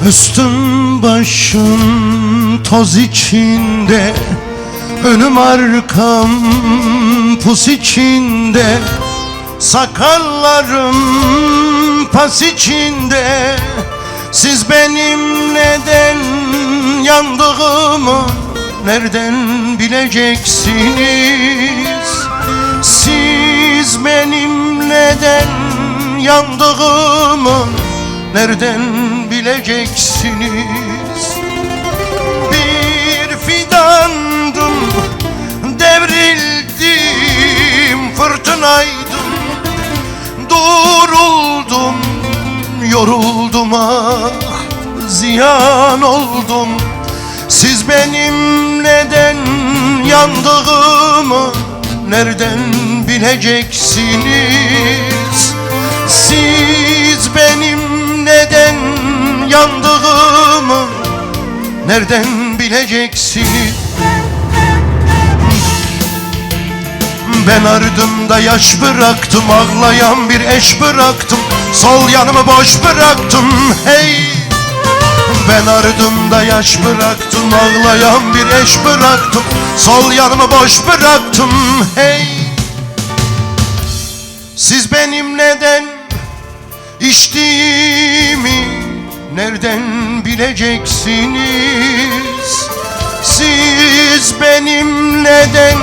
Üstüm başım toz içinde, önüm arkam pus içinde, sakallarım pas içinde. Siz benim neden yandığımı nereden bileceksiniz? Siz benim neden yandığımı nereden bileceksiniz? Bir fidandım, devrildim, fırtınaydım, duruldum, yoruldum, ah ziyan oldum. Siz benim neden yandığımı nereden bileceksiniz? Siz benim neden yandığımı nereden bileceksiniz? Ben ardımda yaş bıraktım, ağlayan bir eş bıraktım, sol yanımı boş bıraktım hey. Ben ardımda yaş bıraktım, ağlayan bir eş bıraktım, sol yanımı boş bıraktım hey. Siz benim neden içtiğimi nereden bileceksiniz? Siz benim neden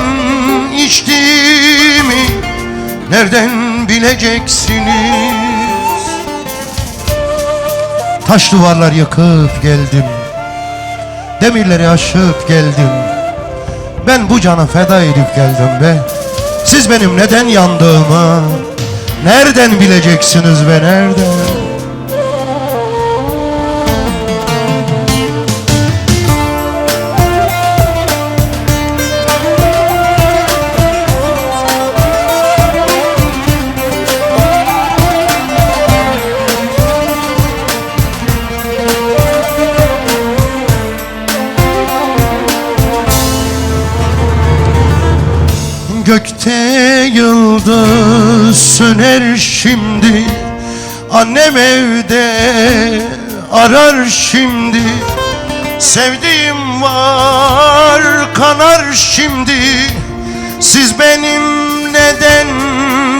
içtiğimi nereden bileceksiniz? Taş duvarlar yıkıp geldim, demirleri aşıp geldim, ben bu canı feda edip geldim be. Siz benim neden yandığımı nereden bileceksiniz be, nereden? Gökte yıldız söner şimdi, annem evde arar şimdi. Sevdiğim var kanar şimdi. Siz benim neden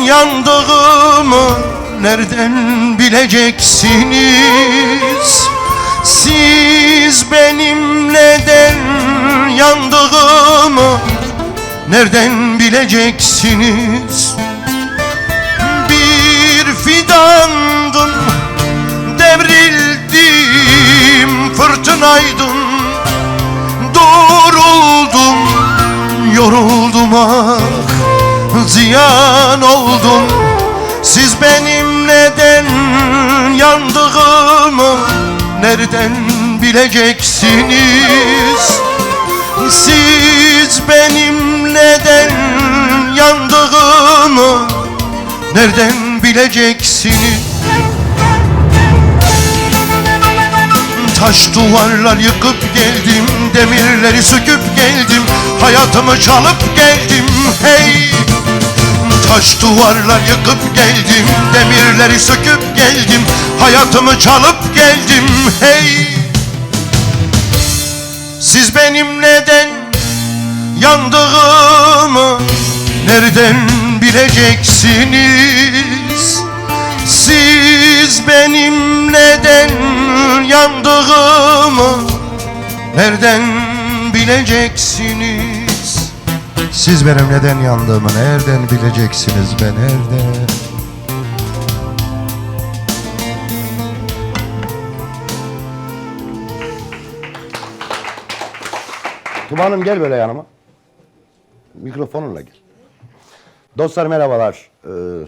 yandığımı nereden bileceksiniz? Siz benim neden yandığımı nereden bileceksiniz? Bir fidandım, devrildim, fırtınaydım, duruldum, yoruldum, ah ziyan oldum. Siz benim neden yandığımı nereden bileceksiniz? Siz benim neden yandığımı nereden bileceksiniz? Taş duvarlar yıkıp geldim, demirleri söküp geldim, hayatımı çalıp geldim hey. Taş duvarlar yıkıp geldim, demirleri söküp geldim, hayatımı çalıp geldim hey. Siz benim neden yandığımı nereden bileceksiniz? Siz benim neden yandığımı nereden bileceksiniz? Siz benim neden yandığımı nereden bileceksiniz be, nereden? Tuba Hanım gel böyle yanıma. Mikrofonunla gel. Dostlar merhabalar.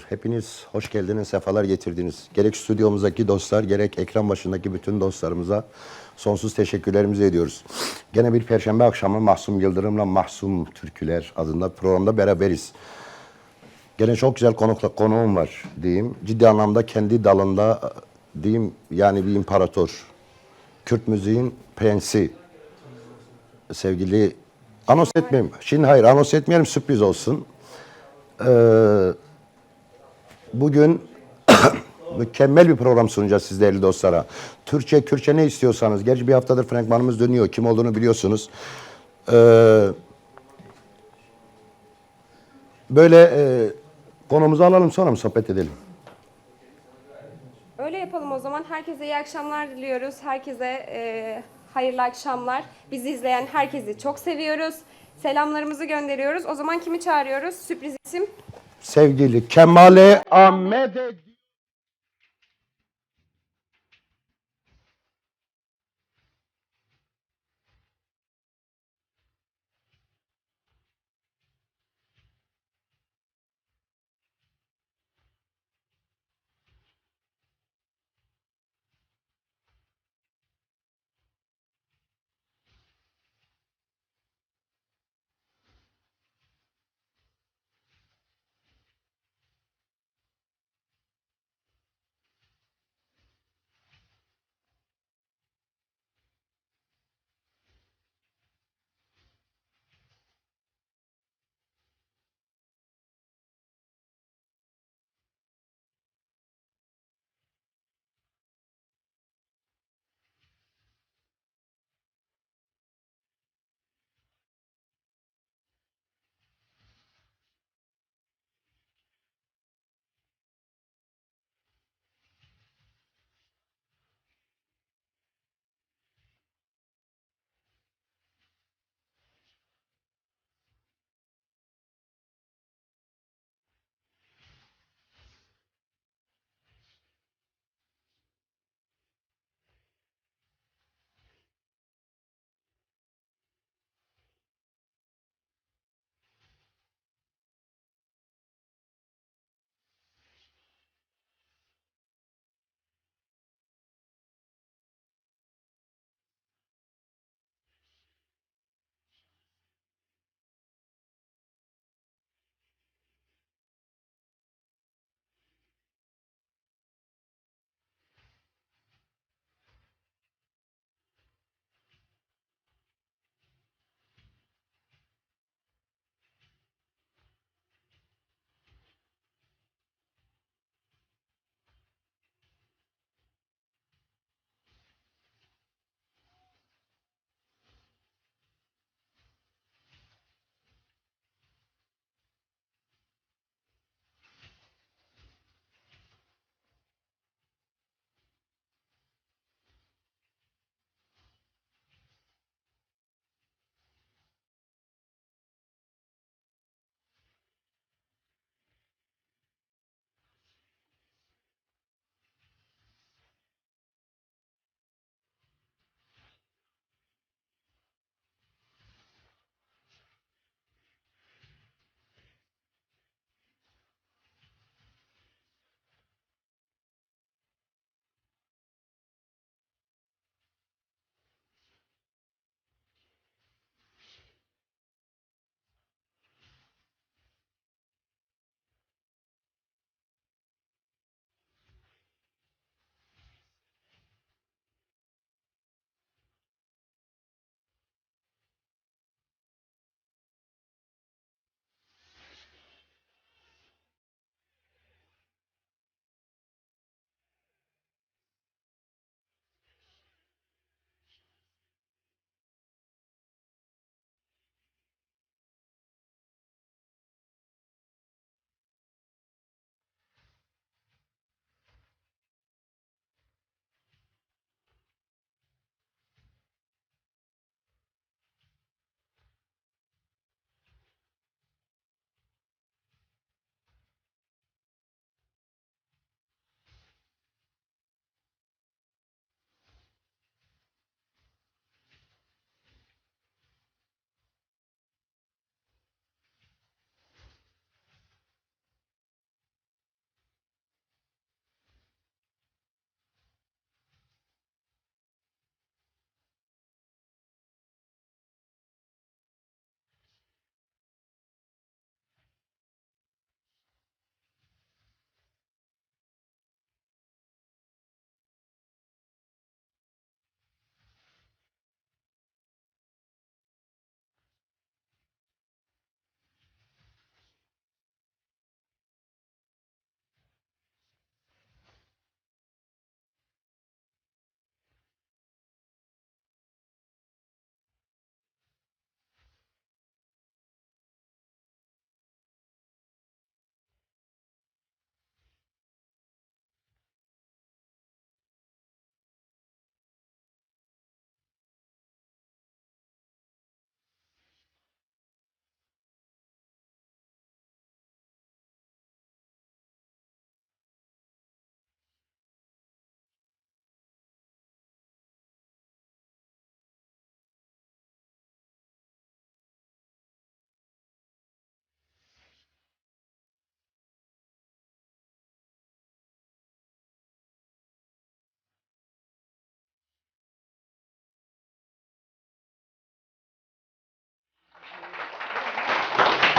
Hepiniz hoş geldiniz, sefalar getirdiniz. Gerek stüdyomuzdaki dostlar, gerek ekran başındaki bütün dostlarımıza sonsuz teşekkürlerimizi ediyoruz. Gene bir perşembe akşamı Mahsum Yıldırım'la Mahsum Türküler adında programda beraberiz. Gene çok güzel konuğum var diyeyim. Ciddi anlamda kendi dalında diyeyim, yani bir imparator. Kürt müziğin prensi. Sevgili, anons etmeyeyim. Şimdi hayır, anons etmeyelim, sürpriz olsun. Bugün Mükemmel bir program sunacağız siz değerli dostlara. Türkçe, Kürtçe ne istiyorsanız. Gerçi bir haftadır fragmanımız dönüyor. Kim olduğunu biliyorsunuz. Böyle konumuzu alalım sonra mı sohbet edelim? Öyle yapalım o zaman. Herkese iyi akşamlar diliyoruz. Herkese hayırlı akşamlar. Bizi izleyen herkesi çok seviyoruz. Selamlarımızı gönderiyoruz. O zaman kimi çağırıyoruz? Sürpriz isim. Sevgili Kemale Ahmet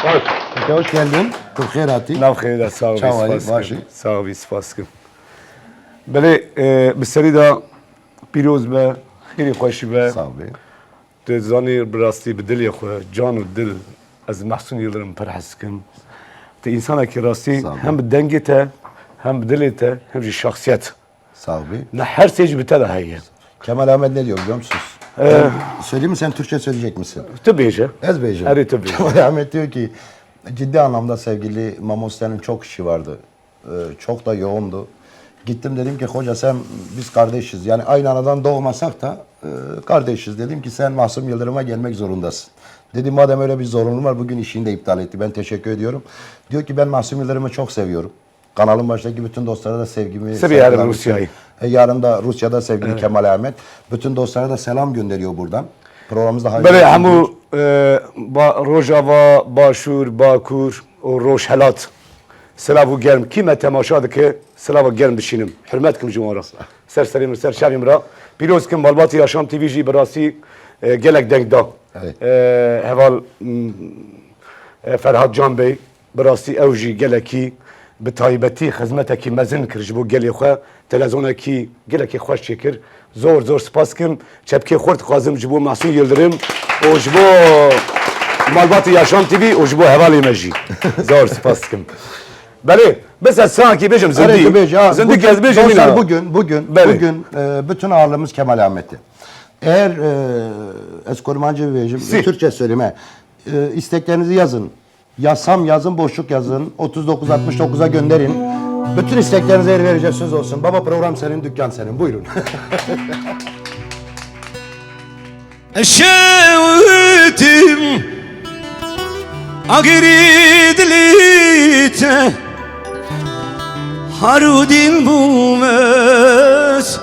Hoş geldin. Türkiye Rati. ناخذ ساوي Çavayı, başı. سباسكن ساوي سباسكن بله بسری دا پیروز به خیلی خوشی به Sağ ol. تزانی براستی به دلی خو جان و دل از محسن یلرم پر حسکم ت انسان کی راستی Sağ ol. هم به دنگی ته هم به دلی ته هم جی شخصیت Sağ ol. نه هر سیج بته ده هیه Kemal Ahmet ne diyor biliyor musunuz? Ben söyleyeyim mi, sen Türkçe söyleyecek misin? تو بیجه Ezbeyce. Hadi tabii. Kemal Ahmet diyor ki ciddi anlamda sevgili Mamoste'nin çok işi vardı. Çok da yoğundu. Gittim dedim ki hoca sen biz kardeşiz. Yani aynı anadan doğmasak da kardeşiz. Dedim ki sen Mahsum Yıldırım'a gelmek zorundasın. Dedim madem öyle bir zorunluluğum var bugün işini de iptal etti. Ben teşekkür ediyorum. Diyor ki ben Mahsum Yıldırım'ı çok seviyorum. Kanalın başındaki bütün dostlara da sevgimi... Seviyorum saygılarımı Rusya'yı. Yarın da Rusya'da sevgili Kemal Ahmet. Bütün dostlara da selam gönderiyor buradan. Programımızda hayırlı بله olsun. همو با روجاوا باشور باکور و روش هلات سلاو گرم کیمه تماشا که سلاو گرم بشینم حرمت کم جمهورا سر سریم سر شبیم را پیروز کم بالباتی آشام تیوی جی براسی گلک دنگ دا Evet. هوال فرهاد جان بی براسی اوجی گلکی به تایبەتی خزمەتێکی مەزن کرد ji bo gelê xwe televizonekî gelekî xweş çêkir zor zor spas kim çepkê xwe dixwazim ji bo Mahsûn Yıldırım û ji bo malbatê Yaşam TV û ji bo hevalê me jî zor spas kim. Belê biz ez sankî bêjim Arayı Beyci, ha, zindî bugün- gez bêjim dostlar, mîna. Bele. bugün bütün ağırlığımız Kemal Ahmet'ti. Eğer Eskormancı Beyciğim Türkçe söyleme isteklerinizi yazın. Yazsam yazın, boşluk yazın. 3969'a gönderin. Bütün isteklerinize yer vereceğiz, söz olsun. Baba program senin, dükkan senin. Buyurun. شوتم أقريد ليته حرودين بومس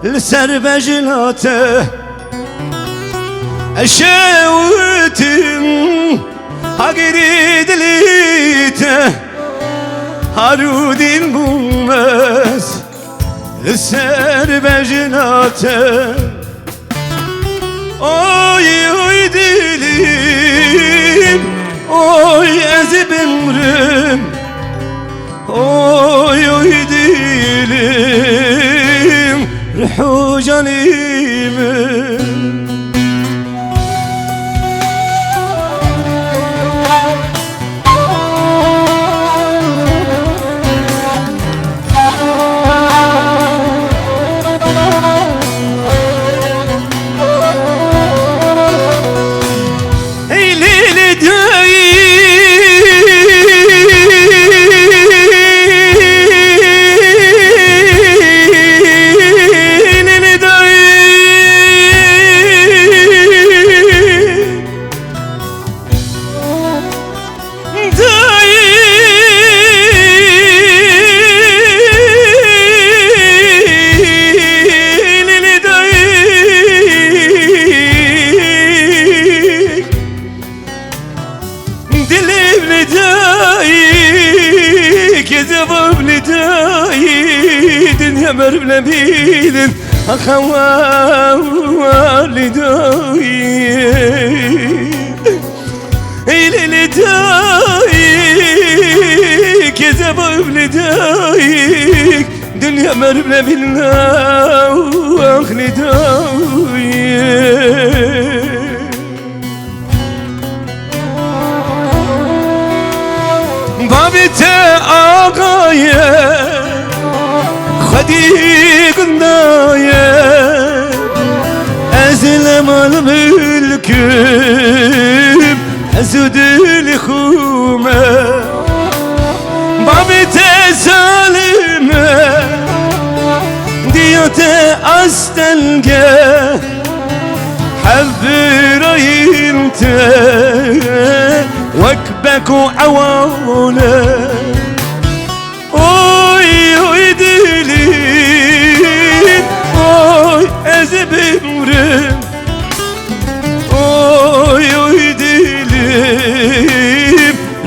لسر بجلاته شوتم أقريد ليته حرودين بومس لسر بجلاته Oy oy dilim, oy ezib ömrüm. Oy oy dilim, ruhu canimim. Ey Leyli dayı, Leyli Leyli dayı. Dilim ندایی که جواب ندایی دنیا مرم نبیدن اخوال ندایی ایلی ندایی که جواب ندایی دنیا مرم نبیدن اخ ندایی بابت آقایه خودی گندایه از المال ملکم از دل خومه بابت ظالمه دیات استنگه حبرينت وكبك وعوانه اوي اوي دلي اوي ازب امرم اوي اوي دلي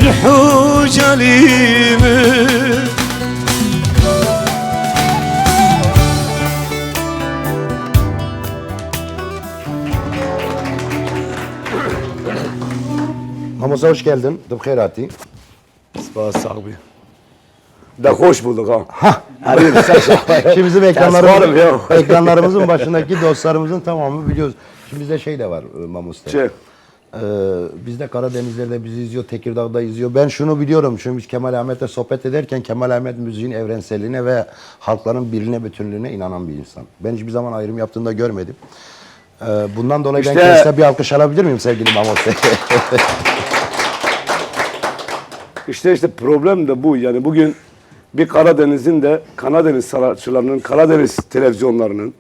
رحو جليمه Mamos'a hoş geldin. Dıbkhayrati. Spas sahibi. De hoş bulduk ha. Hadi Şimdi bizim Tesvarım ya. ekranlarımızın başındaki dostlarımızın tamamı biliyoruz. Şimdi bizde şey de var Mamos'ta. Şey, Bizde Karadenizler'de bizi izliyor, Tekirdağ'da izliyor. Ben şunu biliyorum. Çünkü biz Kemal Ahmet'le sohbet ederken Kemal Ahmet müziğin evrenselliğine ve halkların birliğine, bütünlüğüne inanan bir insan. Ben hiçbir zaman ayrım yaptığını da görmedim. Bundan dolayı ben İşte- kendisine bir alkış alabilir miyim sevgili Mamos? İşte problem de bu. Yani bugün bir Karadeniz'in de Karadeniz sanatçılarının, Karadeniz televizyonlarının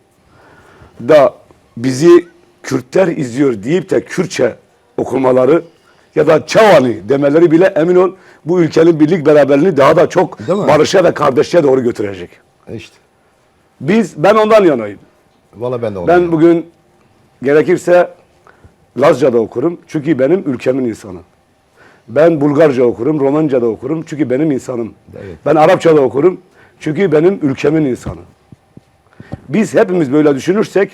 da bizi Kürtler izliyor deyip de Kürtçe okumaları ya da Çavani demeleri bile emin ol bu ülkenin birlik beraberliğini daha da çok Değil mi? barışa ve kardeşliğe doğru götürecek. İşte. Ben ondan yanayım. Valla ben de onu. Ben bugün gerekirse Lazca'da okurum çünkü benim ülkemin insanı. Ben Bulgarca okurum, Romanca'da okurum çünkü benim insanım. Evet. Ben Arapça'da okurum çünkü benim ülkemin insanı. Biz hepimiz böyle düşünürsek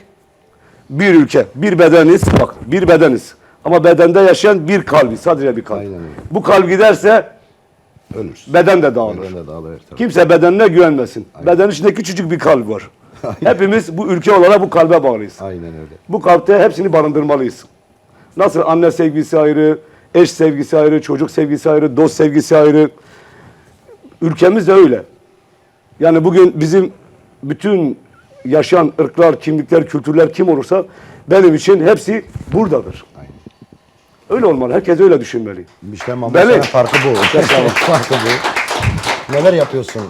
bir ülke, bir bedeniz, bak bir bedeniz. Ama bedende yaşayan bir kalbi, sadece bir kalp. Aynen öyle. Bu kalp giderse Ölürsün. beden de dağılır. Ben de dağılır. Tabii. Kimse bedenine güvenmesin. Bedenin içinde küçücük bir kalp var. Hepimiz bu ülke olarak bu kalbe bağlıyız. Aynen öyle. Bu kalpte hepsini barındırmalıyız. Nasıl anne sevgisi ayrı, eş sevgisi ayrı, çocuk sevgisi ayrı, dost sevgisi ayrı. Ülkemiz de öyle. Yani bugün bizim bütün yaşayan ırklar, kimlikler, kültürler kim olursa benim için hepsi buradadır. Aynen. Öyle olmalı. Herkes öyle düşünmeli. İşte Mamos'un farkı bu. Tamam. Farkı bu. Neler yapıyorsun?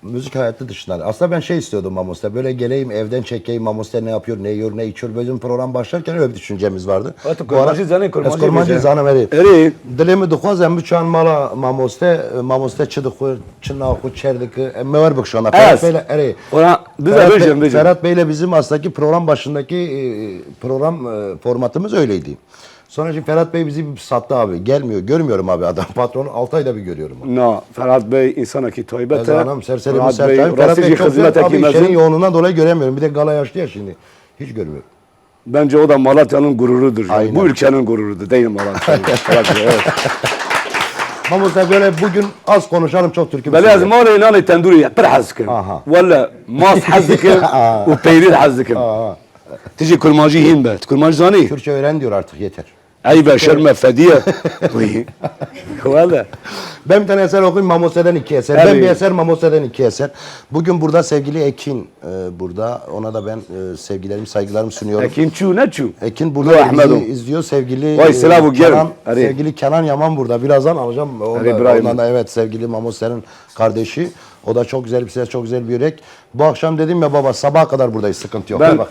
Müzik hayatı dışında. Aslında ben şey istiyordum Mamos'ta. Böyle geleyim evden çekeyim Mamos'ta ne yapıyor, ne yiyor, ne içiyor. Bizim program başlarken öyle bir düşüncemiz vardı. Evet, kurmancı zanı, kurmancı kurmancı bize. zanı eri. Eri. Dilimi duhazem bıçağın mala Mamos'ta çıdıkı, çınağı, çerdiki. Mever bak şu anda. Evet. Ferhat Bey'le eri. Ona biz de böcem. Ferhat Bey'le bizim aslındaki program başındaki program formatımız öyleydi. Sonra şimdi Ferhat Bey bizi sattı abi. Gelmiyor. Görmüyorum abi adam. Patronu 6 ayda bir görüyorum. No, Ferhat Bey insana ki toybete. Ezanım, serserimiz Ferhat Bey, sertayım. Ferhat Bey rasici çok güzel. hizmet Abi işlerin ekimezin. yoğunluğundan dolayı göremiyorum. Bir de gala yaşlı ya şimdi. Hiç görmüyorum. Bence o da Malatya'nın gururudur. Yani. Aynen. Bu ülkenin gururudur. Değil Malatya'nın. Ferhat Bey, evet. Mamos'ta böyle bugün az konuşalım çok türkü. بلازم انا اناني تندوري بر حزكم Aha. ولا ماس حزكم وبيريد حزكم تجي كرماجي هين بات كرماجي زاني Türkçe öğren diyor artık yeter. عيبه شرمه فديه ولا Ben bir tane eser okuyayım Mamos'tan 2 eser. Evet. Ben bir eser Mamos'tan 2 eser. Bugün burada sevgili Ekin burada. Ona da ben sevgilerimi saygılarımı sunuyorum. لكن شو نتشو Ekin Dur burada Ahmet'im. bizi izliyor. Sevgili Vay selam, gel. Kenan, Hadi. sevgili Kenan Yaman burada. Birazdan alacağım. Hadi İbrahim. Ondan da evet sevgili Mamos'ların kardeşi. O da çok güzel bir ses, çok güzel bir yürek. Bu akşam dedim ya baba sabaha kadar buradayız. Sıkıntı yok. ben Bak.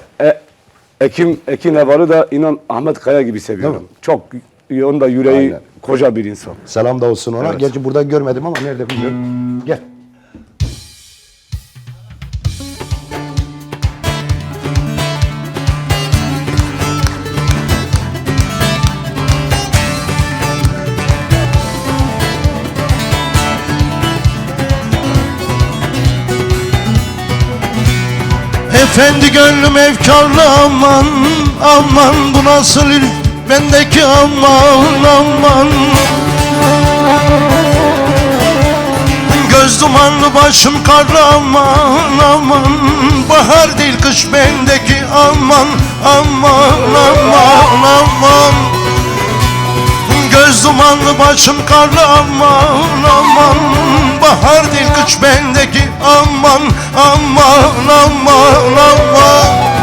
Ekin Evar'ı da inan Ahmet Kaya gibi seviyorum. Değil mi? Çok onun da yüreği Aynen. koca bir insan. Selam da olsun ona. Evet. Gerçi burada görmedim ama nerede bilmiyorum. Gel. Efendi gönlüm efkarlı aman aman bu nasıl bendeki aman aman Göz dumanlı başım karlı aman aman Bahar değil kış bendeki aman aman aman aman Göz dumanlı başım karlı aman aman Bahar değil kış bendeki aman aman aman aman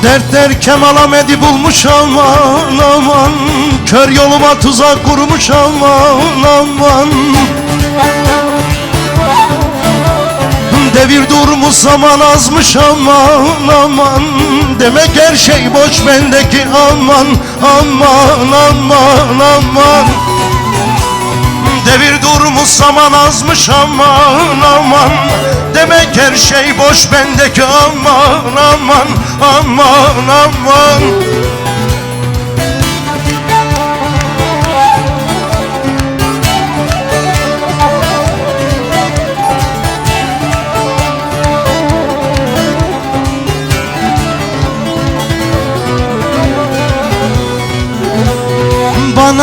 Dertler Kemal Ahmet'i bulmuş aman aman Kör yoluma tuzak kurmuş aman aman Devir durmuş zaman azmış aman aman Demek her şey boş bendeki aman aman aman aman Devir durmuş zaman azmış aman aman Demek her şey boş bendeki aman aman aman aman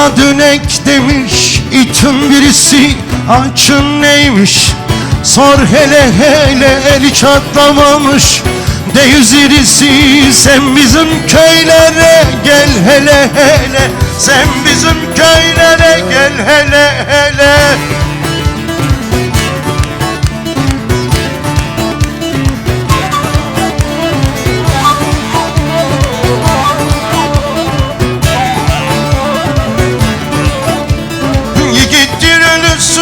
Bana dönek demiş itin birisi, açın neymiş? Sor hele hele, eli çatlamamış. Deyiz irisi, sen bizim köylere gel hele hele. Sen bizim köylere gel hele hele. Yiğittir ölüsü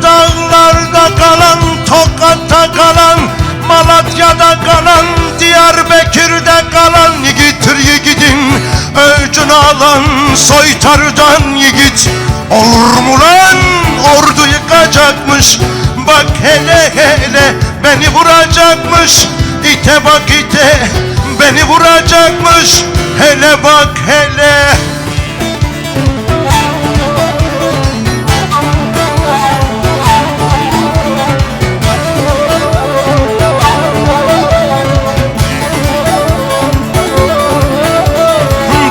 dağlarda kalan, Tokat'ta kalan, Malatya'da kalan, Diyarbakır'da kalan. Yiğittir yiğidin öcünü alan, soytarıdan yiğit olur mu lan? Ordu yıkacakmış, bak hele hele, beni vuracakmış. İte bak ite, beni vuracakmış, hele bak hele.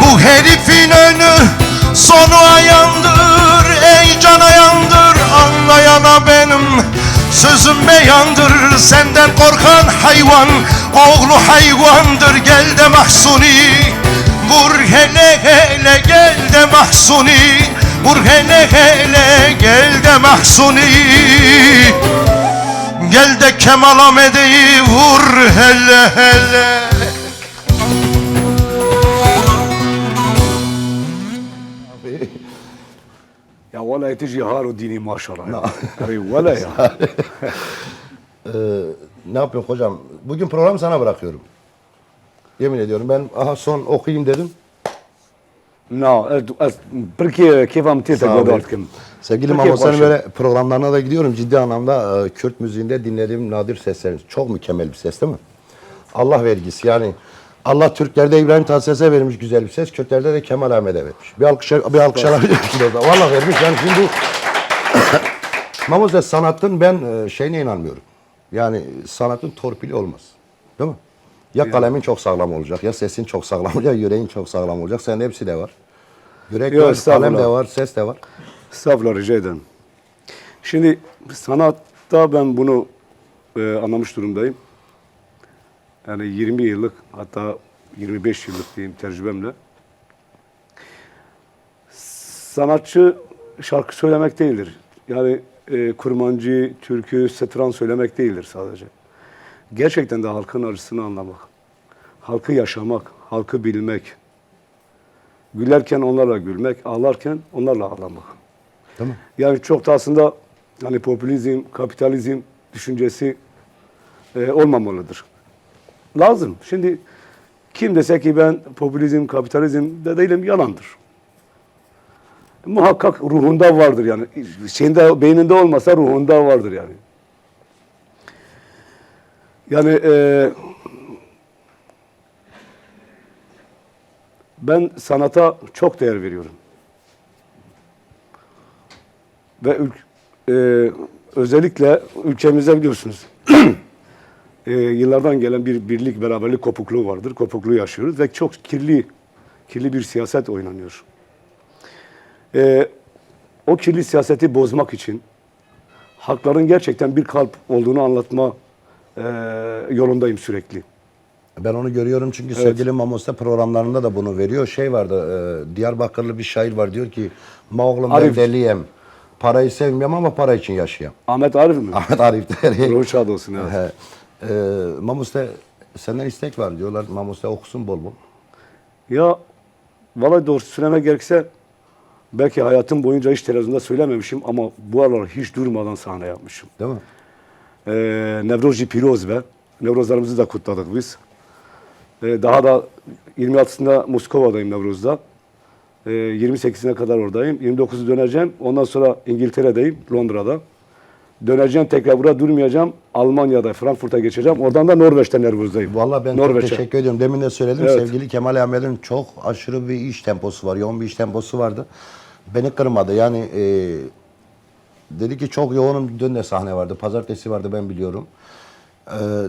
Bu herifin önü sonu ayandır, ey can ayandır, anlayana benim sözüm beyandır. Senden korkan hayvan, oğlu hayvandır. Gel de Mahsuni, vur hele hele, gel de Mahsuni, vur hele hele, gel de Mahsuni. Gel de Kemal Ahmet'i vur hele hele. Ya valla etici haru dini maşallah. Valla ya. Ne yapıyorsun hocam? Bugün programı sana bırakıyorum. Yemin ediyorum ben son okuyayım dedim. No, perché keyif amtiyete Sağ ol. godartkim. Sevgili Türkiye Mamo, senin başı. böyle programlarına da gidiyorum. Ciddi anlamda Kürt müziğinde dinlediğim nadir seslerin. Çok mükemmel bir ses değil mi? Allah vergisi yani. Allah Türklerde İbrahim Tatlıses'e vermiş güzel bir ses. Kürtlerde de Kemal Ahmet'e vermiş. Bir alkış alabilir misin orada? Vallahi vermiş. Yani şimdi bu Mamo, sanatın ben şeyine inanmıyorum. Yani sanatın torpili olmaz. Değil mi? Ya kalemin çok sağlam olacak, ya sesin çok sağlam olacak, ya yüreğin çok sağlam olacak. Senin hepsi de var. Yürek Yok, var, kalem de estağfurullah. var, ses de var. Estağfurullah, rica ederim. Şimdi sanatta ben bunu anlamış durumdayım. Yani 20 yıllık, hatta 25 yıllık diyeyim tecrübemle. Sanatçı şarkı söylemek değildir. Yani kurmancı, türkü, setran söylemek değildir sadece. Gerçekten de halkın acısını anlamak, halkı yaşamak, halkı bilmek. Gülerken onlarla gülmek, ağlarken onlarla ağlamak. Değil mi? Yani çok da aslında hani popülizm, kapitalizm düşüncesi olmamalıdır. Lazım. Şimdi kim dese ki ben popülizm, kapitalizm de değilim, yalandır. Muhakkak ruhunda vardır yani. Şeyinde, beyninde olmasa ruhunda vardır yani. Yani ben sanata çok değer veriyorum. Ve özellikle ülkemizde biliyorsunuz yıllardan gelen bir birlik, beraberlik kopukluğu vardır. Kopukluğu yaşıyoruz ve çok kirli bir siyaset oynanıyor. O kirli siyaseti bozmak için halkların gerçekten bir kalp olduğunu anlatma yolundayım sürekli. Ben onu görüyorum çünkü sevgili Mamos'ta programlarında da bunu veriyor. Şey vardı, Diyarbakırlı bir şair var, diyor ki oğlum ben Arif. deliyim. Parayı sevmiyorum ama para için yaşayayım. Ahmet Arif mi? Ahmet Arif der. Ruhu şad olsun. Evet. Mamos'ta senden istek var diyorlar. Mamos'ta okusun bol bol. Ya vallahi doğrusu söylemek gerekirse belki hayatım boyunca hiç televizyonda söylememişim ama bu aralar hiç durmadan sahne yapmışım. Değil mi? Nevrozci Piroz ve Nevrozlarımızı da kutladık biz. Daha da 26'sında Moskova'dayım Nevroz'da. 28'ine kadar oradayım. 29'u döneceğim. Ondan sonra İngiltere'deyim, Londra'da. Döneceğim, tekrar burada durmayacağım. Almanya'da, Frankfurt'a geçeceğim. Oradan da Norveç'te Nevroz'dayım. Vallahi ben çok teşekkür ediyorum. Demin de söyledim. Evet. Sevgili Kemal Ahmet'in çok aşırı bir iş temposu var. Yoğun bir iş temposu vardı. Beni kırmadı. Yani dedi ki çok yoğunum. Dün de sahne vardı. Pazartesi vardı, ben biliyorum.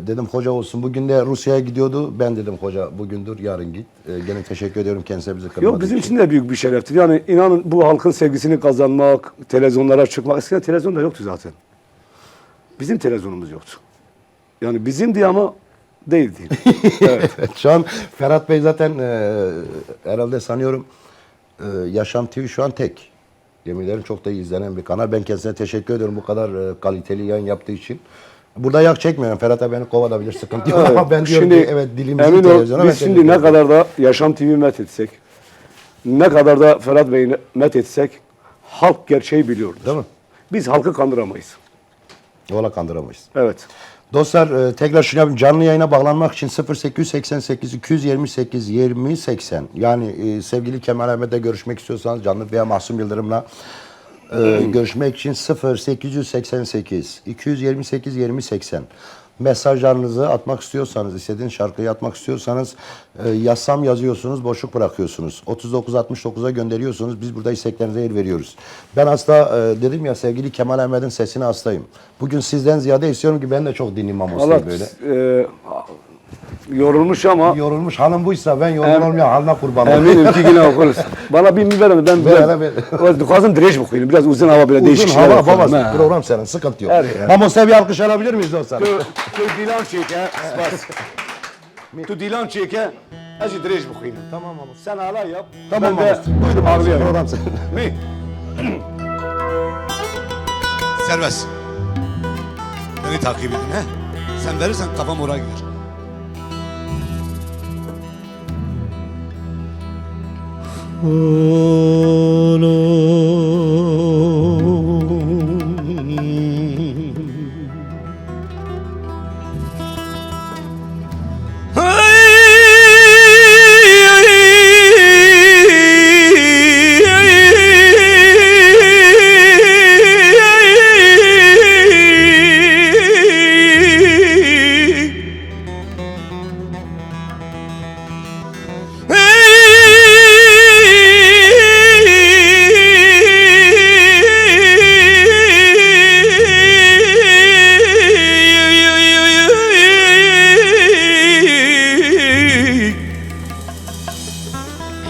Dedim hoca olsun. Bugün de Rusya'ya gidiyordu. Ben dedim hoca bugündür yarın git. Gene teşekkür ediyorum kendisine bizi kırmadığı Yok bizim için. için de büyük bir şereftir. Yani inanın bu halkın sevgisini kazanmak, televizyonlara çıkmak. Eskiden televizyon da yoktu zaten. Bizim televizyonumuz yoktu. Yani bizimdi ama değildi. Evet. Şu an Ferhat Bey zaten herhalde sanıyorum Yaşam TV şu an tek. Yemin ederim çok da iyi izlenen bir kanal. Ben kendisine teşekkür ediyorum bu kadar kaliteli yayın yaptığı için. Burada yak çekmiyorum. Ferhat abi beni kovabilir, sıkıntı yok ama ben diyorum Şimdi ki evet dilimizi emin ol, televizyona biz şimdi ne kadar da Yaşam TV met etsek, ne kadar da Ferhat Bey'i met etsek halk gerçeği biliyordur. Değil mi? Biz halkı kandıramayız. Yola kandıramayız. Evet. Dostlar tekrar şunu yapayım. Canlı yayına bağlanmak için 0888 228 20 80 yani sevgili Kemal Ahmet'le görüşmek istiyorsanız canlı veya Mahsum Yıldırım'la görüşmek için 0888 228 20 80 mesajlarınızı atmak istiyorsanız, istediğiniz şarkıyı atmak istiyorsanız yazsam yazıyorsunuz, boşluk bırakıyorsunuz. 3969'a gönderiyorsunuz. Biz burada isteklerinize yer veriyoruz. Ben hasta dedim ya sevgili Kemal Ahmet'in sesine hastayım. Bugün sizden ziyade istiyorum ki ben de çok dinleyeyim Allah Amos'u böyle. Yorulmuş ama Yorulmuş hanım buysa ben yorgun olmayan haline kurban olayım. eminim ki yine okuruz. Bana bir verin ben Ver. kazım direş bu koyayım. Biraz uzun hava böyle değişik Uzun şeyler hava yapalım. babası Ha. program senin sıkıntı yok. Evet. Amos'a bir alkış alabilir miyiz dostlar? Tu dilan çeke, spas. Tu dilan çeke, acı direş bu koyayım. Tamam Amos. Sen hala yap. Tamam ben de Amos. Buyurun Amos. ağırlayayım. Program senin. Mi? Serbest. Beni takip edin he. Sen verirsen kafam oraya gider.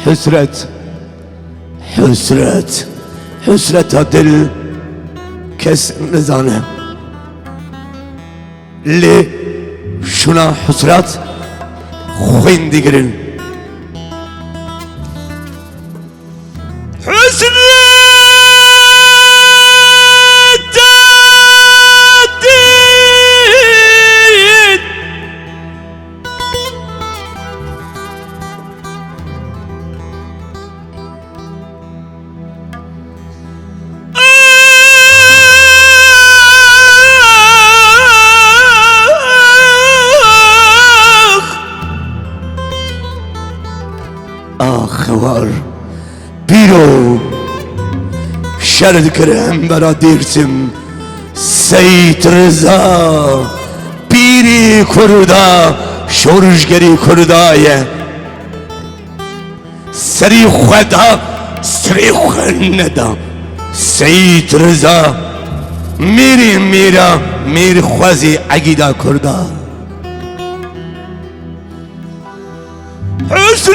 Hüsret, hüsret, hüsret dil kes rızanı. Li şuna hüsret, huindigirin. Ah var biro şerd kerem bera dirsim Seyit Rıza Piri Kurda şorjgeri Kurdaye Seri Khweda Seri Khwenneda Seyit Rıza Miri Mira Mir Khwazi Agida Kurda Hüsnü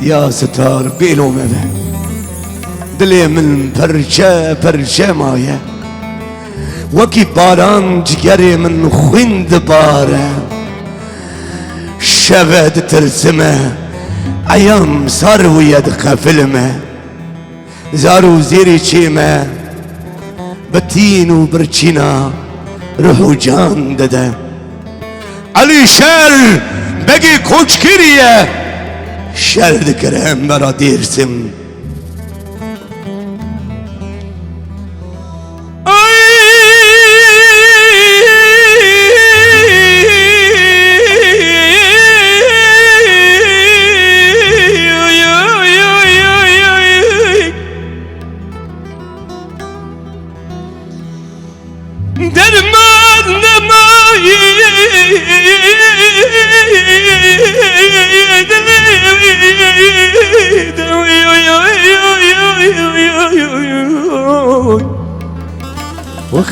Ya sitar belo meve Dilê min perçe perçe maye Wekî baran cigerê min xwîn dibare Şeve ditirsime Eyam sar wîye dixefilime Zar û zêrê çême Bi tîn û birçîna ruh û can dide Elî şer begê koçkiriye Şer dikirim bera dirsim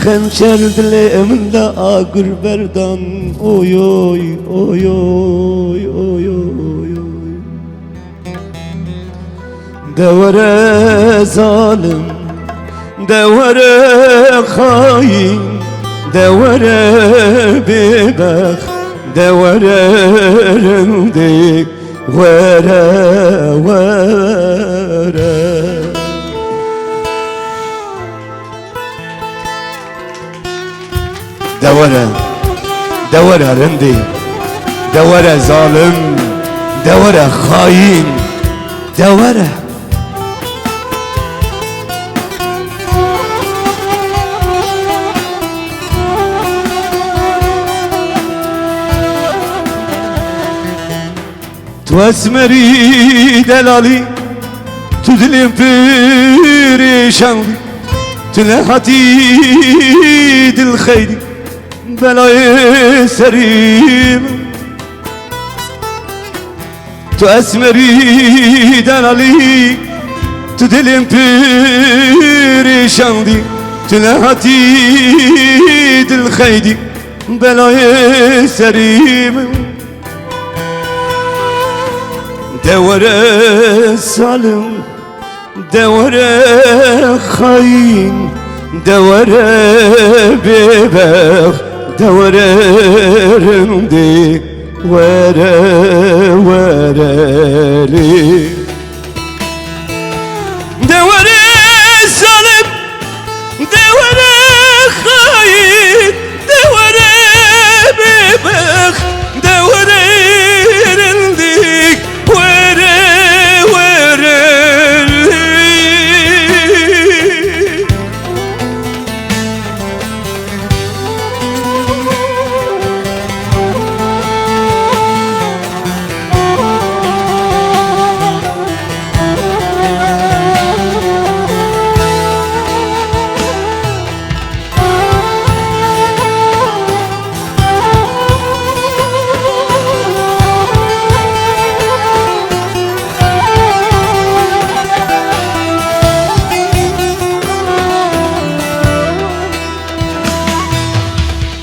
Hançer dilimde ağır berdan. Oy oy oy oy oy oy oy. Devre zalim, devre hain, devre bebek, devre rendi, vere vere. Devre, devre rendi, devre zalim, devre hain, devre. Tu esmeri delali, tu dilim perişanlı, tu lehati dil khayri, belayı serim. Tu esmeri delali, tu dilim perişanlı, tu lehati dil khayri, belayı serim. Devre salim, devre hain, devre bebek, devre rendi, vere vereli. Devre salim, devre hain, devre bebek, devre rendi.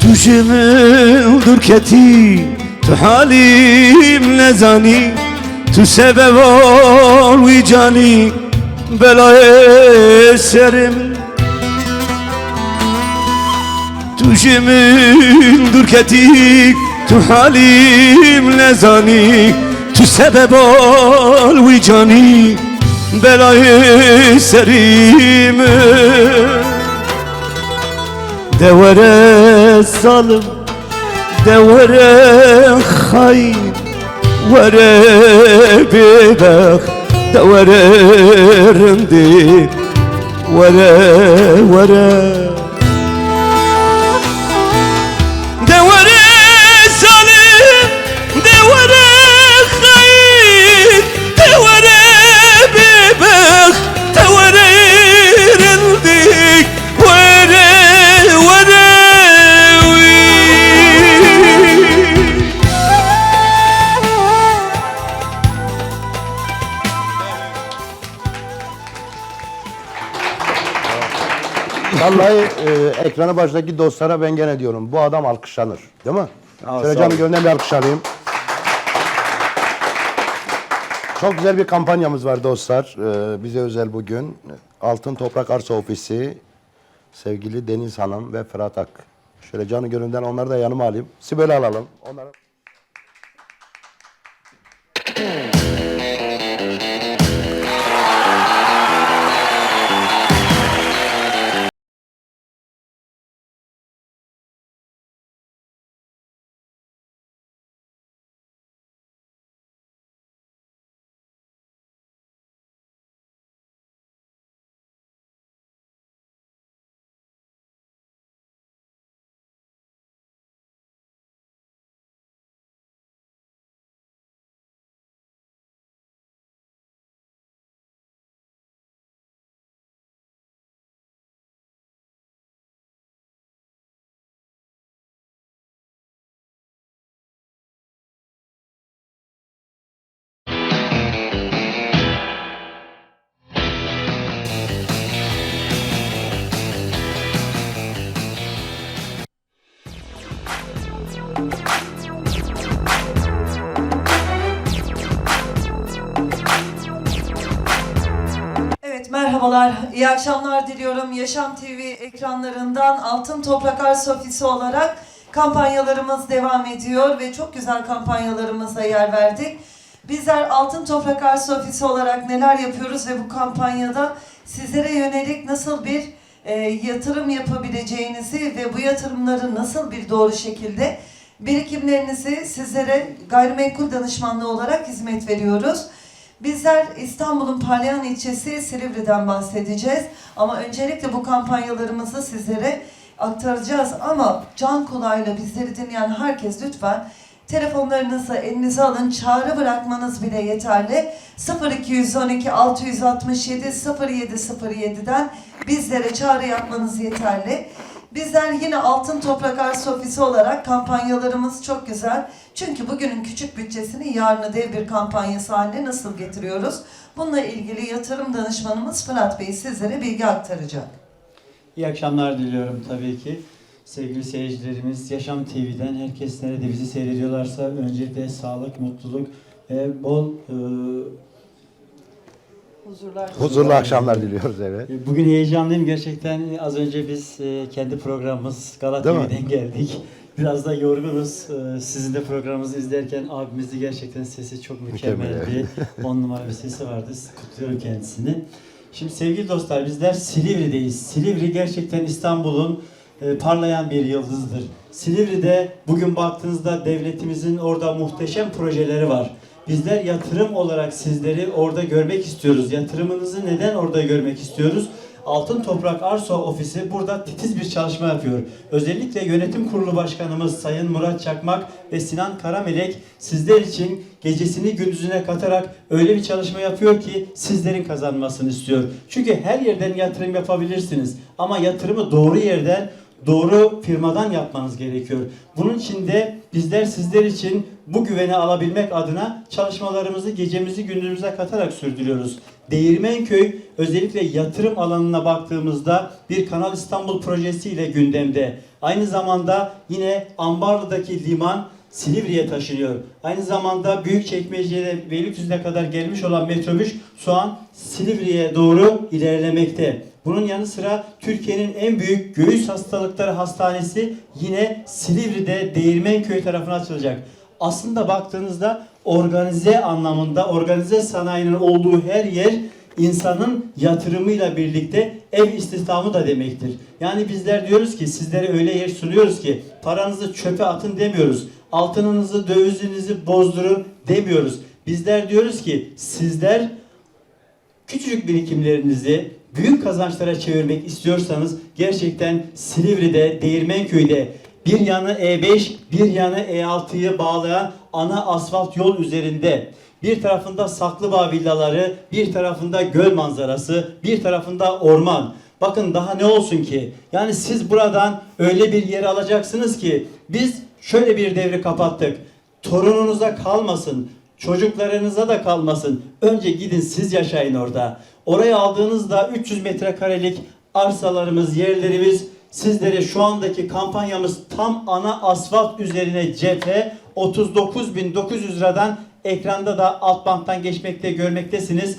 Düşümün dürketi, tu halim nezani, tu sebep ol vicani, belaya eserim. Düşümün dürketi, tu halim nezani, tu sebep ol vicani, belaya eserim. Devre zalim, devre hain, vere bebek, devre rendi, vere vere. Devre zalim, devre hain, devre bebek, devre rendi, vere. Vallahi ekranı başındaki dostlara ben gene diyorum. Bu adam alkışlanır. Değil mi? Şöyle canı gönülden bir alkış alayım. Çok güzel bir kampanyamız var dostlar. Bize özel bugün. Altın Toprak Arsa Ofisi, sevgili Deniz Hanım ve Fırat Ak. Şöyle canı gönülden onları da yanıma alayım. Sibel'i alalım. Onları... Merhabalar, iyi akşamlar diliyorum. Yaşam TV ekranlarından Altın Toprak Ars Ofisi olarak kampanyalarımız devam ediyor ve çok güzel kampanyalarımıza yer verdik. Bizler Altın Toprak Ars Ofisi olarak neler yapıyoruz ve bu kampanyada sizlere yönelik nasıl bir yatırım yapabileceğinizi ve bu yatırımları nasıl bir doğru şekilde birikimlerinizi sizlere gayrimenkul danışmanlığı olarak hizmet veriyoruz. Bizler İstanbul'un Parlayan ilçesi Silivri'den bahsedeceğiz. Ama öncelikle bu kampanyalarımızı sizlere aktaracağız. Ama can kulağıyla bizleri dinleyen herkes lütfen telefonlarınızı elinize alın. Çağrı bırakmanız bile yeterli. 0212 667 0707'den bizlere çağrı yapmanız yeterli. Bizler yine Altın Toprak Ars Ofisi olarak kampanyalarımız çok güzel. Çünkü bugünün küçük bütçesini yarını dev bir kampanyası haline nasıl getiriyoruz? Bununla ilgili yatırım danışmanımız Fırat Bey sizlere bilgi aktaracak. İyi akşamlar diliyorum tabii ki. Sevgili seyircilerimiz, Yaşam TV'den herkes nerede bizi seyrediyorlarsa öncelikle sağlık, mutluluk ve bol Huzurlu akşamlar diliyoruz, evet. Bugün heyecanlıyım gerçekten. Az önce biz kendi programımız Gala Değil mi? TV'den geldik. Biraz da yorgunuz. Sizin de programınızı izlerken abimiz de gerçekten sesi çok mükemmeldi. 10 numara bir sesi vardı. Kutluyorum kendisini. Şimdi sevgili dostlar, bizler Silivri'deyiz. Silivri gerçekten İstanbul'un parlayan bir yıldızıdır. Silivri'de bugün baktığınızda devletimizin orada muhteşem projeleri var. Bizler yatırım olarak sizleri orada görmek istiyoruz. Yatırımınızı neden orada görmek istiyoruz? Altın Toprak Arsa Ofisi burada titiz bir çalışma yapıyor. Özellikle Yönetim Kurulu Başkanımız Sayın Murat Çakmak ve Sinan Karamelek sizler için gecesini gündüzüne katarak öyle bir çalışma yapıyor ki sizlerin kazanmasını istiyor. Çünkü her yerden yatırım yapabilirsiniz ama yatırımı doğru yerden, doğru firmadan yapmanız gerekiyor. Bunun için de bizler sizler için bu güveni alabilmek adına çalışmalarımızı gecemizi gündüzümüze katarak sürdürüyoruz. Değirmenköy özellikle yatırım alanına baktığımızda bir Kanal İstanbul projesiyle gündemde. Aynı zamanda yine Ambarlı'daki liman Silivri'ye taşınıyor. Aynı zamanda Büyükçekmece'de Beylikdüzü'ne kadar gelmiş olan metrobüs şu an Silivri'ye doğru ilerlemekte. Bunun yanı sıra Türkiye'nin en büyük göğüs hastalıkları hastanesi yine Silivri'de Değirmenköy tarafına açılacak. Aslında baktığınızda organize anlamında, organize sanayinin olduğu her yer insanın yatırımıyla birlikte ev istihdamı da demektir. Yani bizler diyoruz ki sizlere öyle yer sunuyoruz ki paranızı çöpe atın demiyoruz. Altınınızı, dövizinizi bozdurun demiyoruz. Bizler diyoruz ki sizler küçücük birikimlerinizi büyük kazançlara çevirmek istiyorsanız gerçekten Silivri'de, Değirmenköy'de bir yanı E5, bir yanı E6'yı bağlayan ana asfalt yol üzerinde bir tarafında Saklıbağ villaları, bir tarafında göl manzarası, bir tarafında orman. Bakın daha ne olsun ki? Yani siz buradan öyle bir yer alacaksınız ki biz şöyle bir devri kapattık. Torununuza kalmasın, çocuklarınıza da kalmasın. Önce gidin siz yaşayın orada. Oraya aldığınızda 300 metrekarelik arsalarımız, yerlerimiz sizlere şu andaki kampanyamız tam ana asfalt üzerine cephe 39.900 liradan ekranda da alt banttan geçmekte görmektesiniz.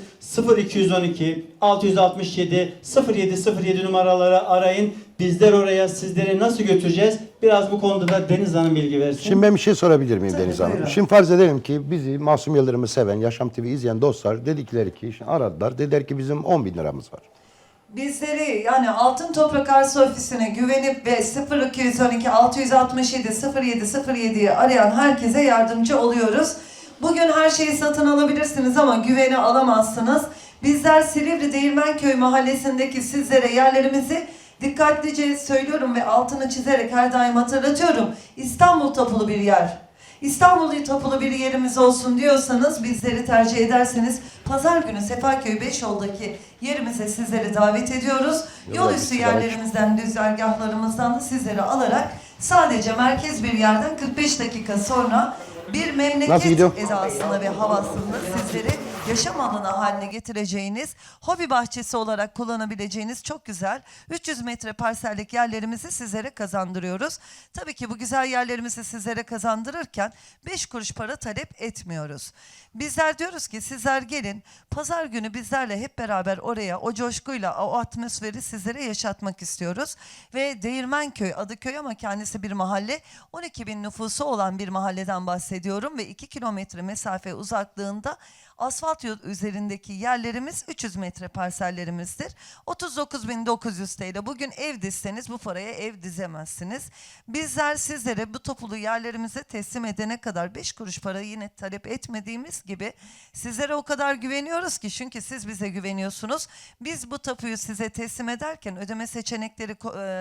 0212 667 0707 numaraları arayın. Bizler oraya sizleri nasıl götüreceğiz? Biraz bu konuda da Deniz Hanım bilgi versin. Şimdi ben bir şey sorabilir miyim Tabii, Deniz Hanım? buyurun. Şimdi farz edelim ki bizi Masum Yıldırım'ı seven, Yaşam TV izleyen dostlar dedikleri ki, şimdi aradılar. Dediler ki bizim 10.000 liramız var. Bizleri yani Altın Toprak Arsa Ofisi'ne güvenip ve 0212 667 0707'yi arayan herkese yardımcı oluyoruz. Bugün her şeyi satın alabilirsiniz ama güveni alamazsınız. Bizler Silivri Değirmenköy mahallesindeki sizlere yerlerimizi dikkatlice söylüyorum ve altını çizerek her daim hatırlatıyorum. İstanbul tapulu bir yer. İstanbul tapulu bir yerimiz olsun diyorsanız bizleri tercih ederseniz pazar günü Sefaköy 5 yoldaki yerimize sizleri davet ediyoruz. Yol üstü yerlerimizden, güzergahlarımızdan da sizleri alarak sadece merkez bir yerden 45 dakika sonra bir Nasıl memleket gidiyor? edasında ve havasında sizleri yaşam alanı haline getireceğiniz, hobi bahçesi olarak kullanabileceğiniz çok güzel 300 metre parsellik yerlerimizi sizlere kazandırıyoruz. Tabii ki bu güzel yerlerimizi sizlere kazandırırken 5 kuruş para talep etmiyoruz. Bizler diyoruz ki sizler gelin, pazar günü bizlerle hep beraber oraya o coşkuyla o atmosferi sizlere yaşatmak istiyoruz. Ve Değirmenköy, Adıköy ama kendisi bir mahalle, 12 bin nüfusu olan bir mahalleden bahsediyorum ve 2 kilometre mesafe uzaklığında asfalt yol üzerindeki yerlerimiz 300 metre parsellerimizdir. 39.900 TL. Bugün ev dizseniz bu paraya ev dizemezsiniz. Bizler sizlere bu topulu yerlerimize teslim edene kadar 5 kuruş para yine talep etmediğimiz gibi sizlere o kadar güveniyoruz ki, çünkü siz bize güveniyorsunuz. Biz bu tapuyu size teslim ederken ödeme seçenekleri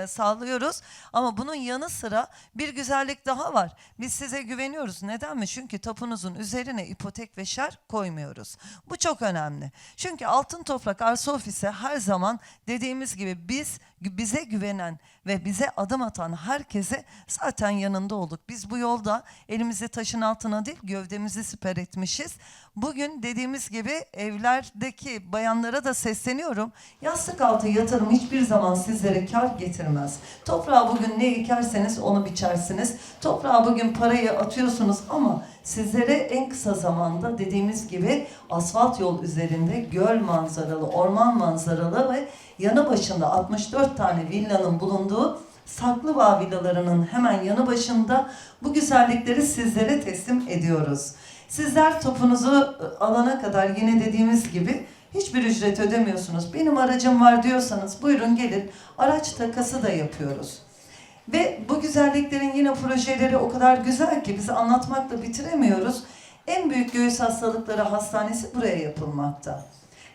sağlıyoruz. Ama bunun yanı sıra bir güzellik daha var. Biz size güveniyoruz. Neden mi? Çünkü tapunuzun üzerine ipotek ve şer koymuyoruz. Bu çok önemli. Çünkü Altın Toprak Arsa Ofisi her zaman dediğimiz gibi bize güvenen ve bize adım atan herkese zaten yanında olduk. Biz bu yolda elimizi taşın altına değil, gövdemizi siper etmişiz. Bugün dediğimiz gibi evlerdeki bayanlara da sesleniyorum. Yastık altı yatırım hiçbir zaman sizlere kar getirmez. Toprağa bugün ne ekerseniz onu biçersiniz. Toprağa bugün parayı atıyorsunuz ama sizlere en kısa zamanda dediğimiz gibi asfalt yol üzerinde göl manzaralı, orman manzaralı ve yanı başında 64 tane villanın bulunduğu Saklıbağ villalarının hemen yanı başında bu güzellikleri sizlere teslim ediyoruz. Sizler topunuzu alana kadar yine dediğimiz gibi hiçbir ücret ödemiyorsunuz. Benim aracım var diyorsanız buyurun gelin, araç takası da yapıyoruz. Ve bu güzelliklerin yine projeleri o kadar güzel ki biz anlatmakla bitiremiyoruz. En büyük göğüs hastalıkları hastanesi buraya yapılmakta.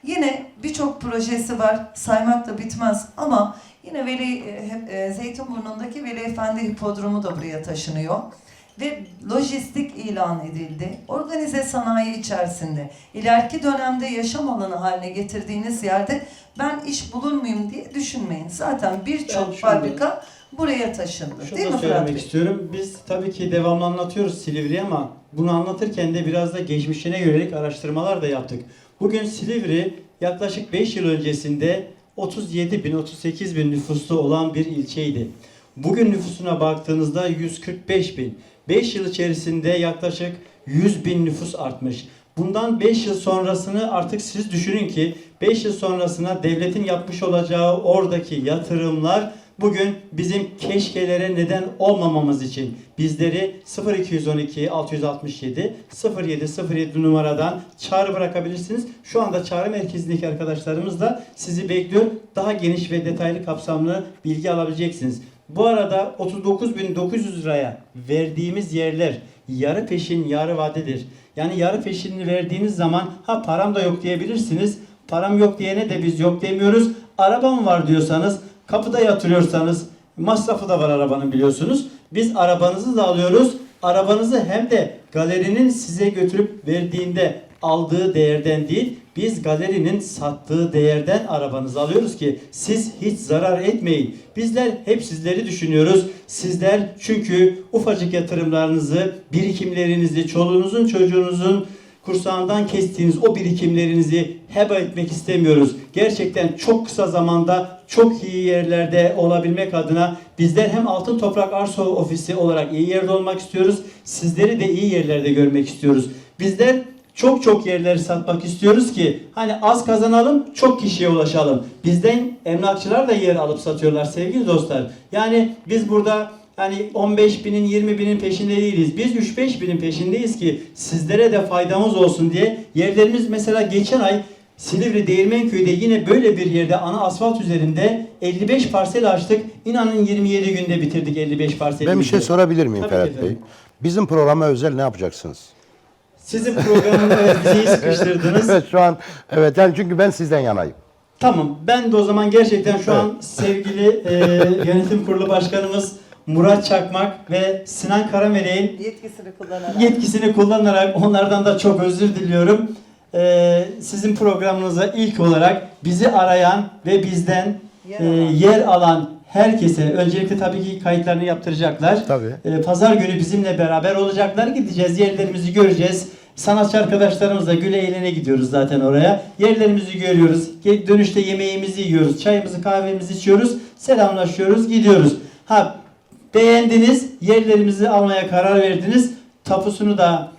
Yine birçok projesi var, saymakla bitmez ama yine Zeytinburnu'ndaki Veli Efendi Hipodromu da buraya taşınıyor. Ve lojistik ilan edildi. Organize sanayi içerisinde ileriki dönemde yaşam alanı haline getirdiğiniz yerde ben iş bulur muyum diye düşünmeyin. Zaten birçok fabrika buraya taşındı. Şunu Değil da mi Fırat söylemek Bey? istiyorum. Biz tabii ki devamlı anlatıyoruz Silivri'yi ama bunu anlatırken de biraz da geçmişine yönelik araştırmalar da yaptık. Bugün Silivri yaklaşık 5 yıl öncesinde 37 bin, 38 bin nüfuslu olan bir ilçeydi. Bugün nüfusuna baktığınızda 145 bin. 5 yıl içerisinde yaklaşık 100 bin nüfus artmış. Bundan 5 yıl sonrasını artık siz düşünün ki 5 yıl sonrasına devletin yapmış olacağı oradaki yatırımlar bugün bizim keşkelere neden olmamamız için bizleri 0212 667 0707 numaradan çağrı bırakabilirsiniz. Şu anda çağrı merkezindeki arkadaşlarımız da sizi bekliyor. Daha geniş ve detaylı kapsamlı bilgi alabileceksiniz. Bu arada 39.900 liraya verdiğimiz yerler yarı peşin yarı vadedir. Yani yarı peşinini verdiğiniz zaman ha param da yok diyebilirsiniz. Param yok diyene de biz yok demiyoruz. Arabam var diyorsanız, kapıda yatırıyorsanız masrafı da var arabanın biliyorsunuz. Biz arabanızı da alıyoruz. Arabanızı hem de galerinin size götürüp verdiğinde aldığı değerden değil, biz galerinin sattığı değerden arabanızı alıyoruz ki siz hiç zarar etmeyin. Bizler hep sizleri düşünüyoruz. Sizler çünkü ufacık yatırımlarınızı, birikimlerinizi, çoluğunuzun çocuğunuzun kursağından kestiğiniz o birikimlerinizi heba etmek istemiyoruz. Gerçekten çok kısa zamanda çok iyi yerlerde olabilmek adına bizler hem Altın Toprak Arsa Ofisi olarak iyi yerde olmak istiyoruz. Sizleri de iyi yerlerde görmek istiyoruz. Bizler çok yerleri satmak istiyoruz ki hani az kazanalım, çok kişiye ulaşalım. Bizden emlakçılar da yer alıp satıyorlar sevgili dostlar. Yani biz burada hani 15 binin 20 binin peşinde değiliz. Biz 3-5 binin peşindeyiz ki sizlere de faydamız olsun diye. Yerlerimiz mesela geçen ay Silivri Değirmenköy'de yine böyle bir yerde ana asfalt üzerinde 55 parsel açtık. İnanın 27 günde bitirdik 55 parselimizi. Ben bir şey sorabilir miyim Tabii Ferhat ki Bey? efendim. Bizim programa özel ne yapacaksınız? Sizin programınızda bizi iyi sıkıştırdınız. Evet şu an evet yani çünkü ben sizden yanayım. Tamam, ben de o zaman gerçekten şu an sevgili yönetim kurulu başkanımız Murat Çakmak ve Sinan Karamelek'in yetkisini kullanarak onlardan da çok özür diliyorum. Sizin programınıza ilk olarak bizi arayan ve bizden yer alan herkese öncelikle tabii ki kayıtlarını yaptıracaklar. Tabii. Pazar günü bizimle beraber olacaklar. Gideceğiz, yerlerimizi göreceğiz. Sanatçı arkadaşlarımızla güle eğlene gidiyoruz zaten oraya. Yerlerimizi görüyoruz. Dönüşte yemeğimizi yiyoruz. Çayımızı, kahvemizi içiyoruz. Selamlaşıyoruz, gidiyoruz. Ha, beğendiniz, yerlerimizi almaya karar verdiniz. Tapusunu da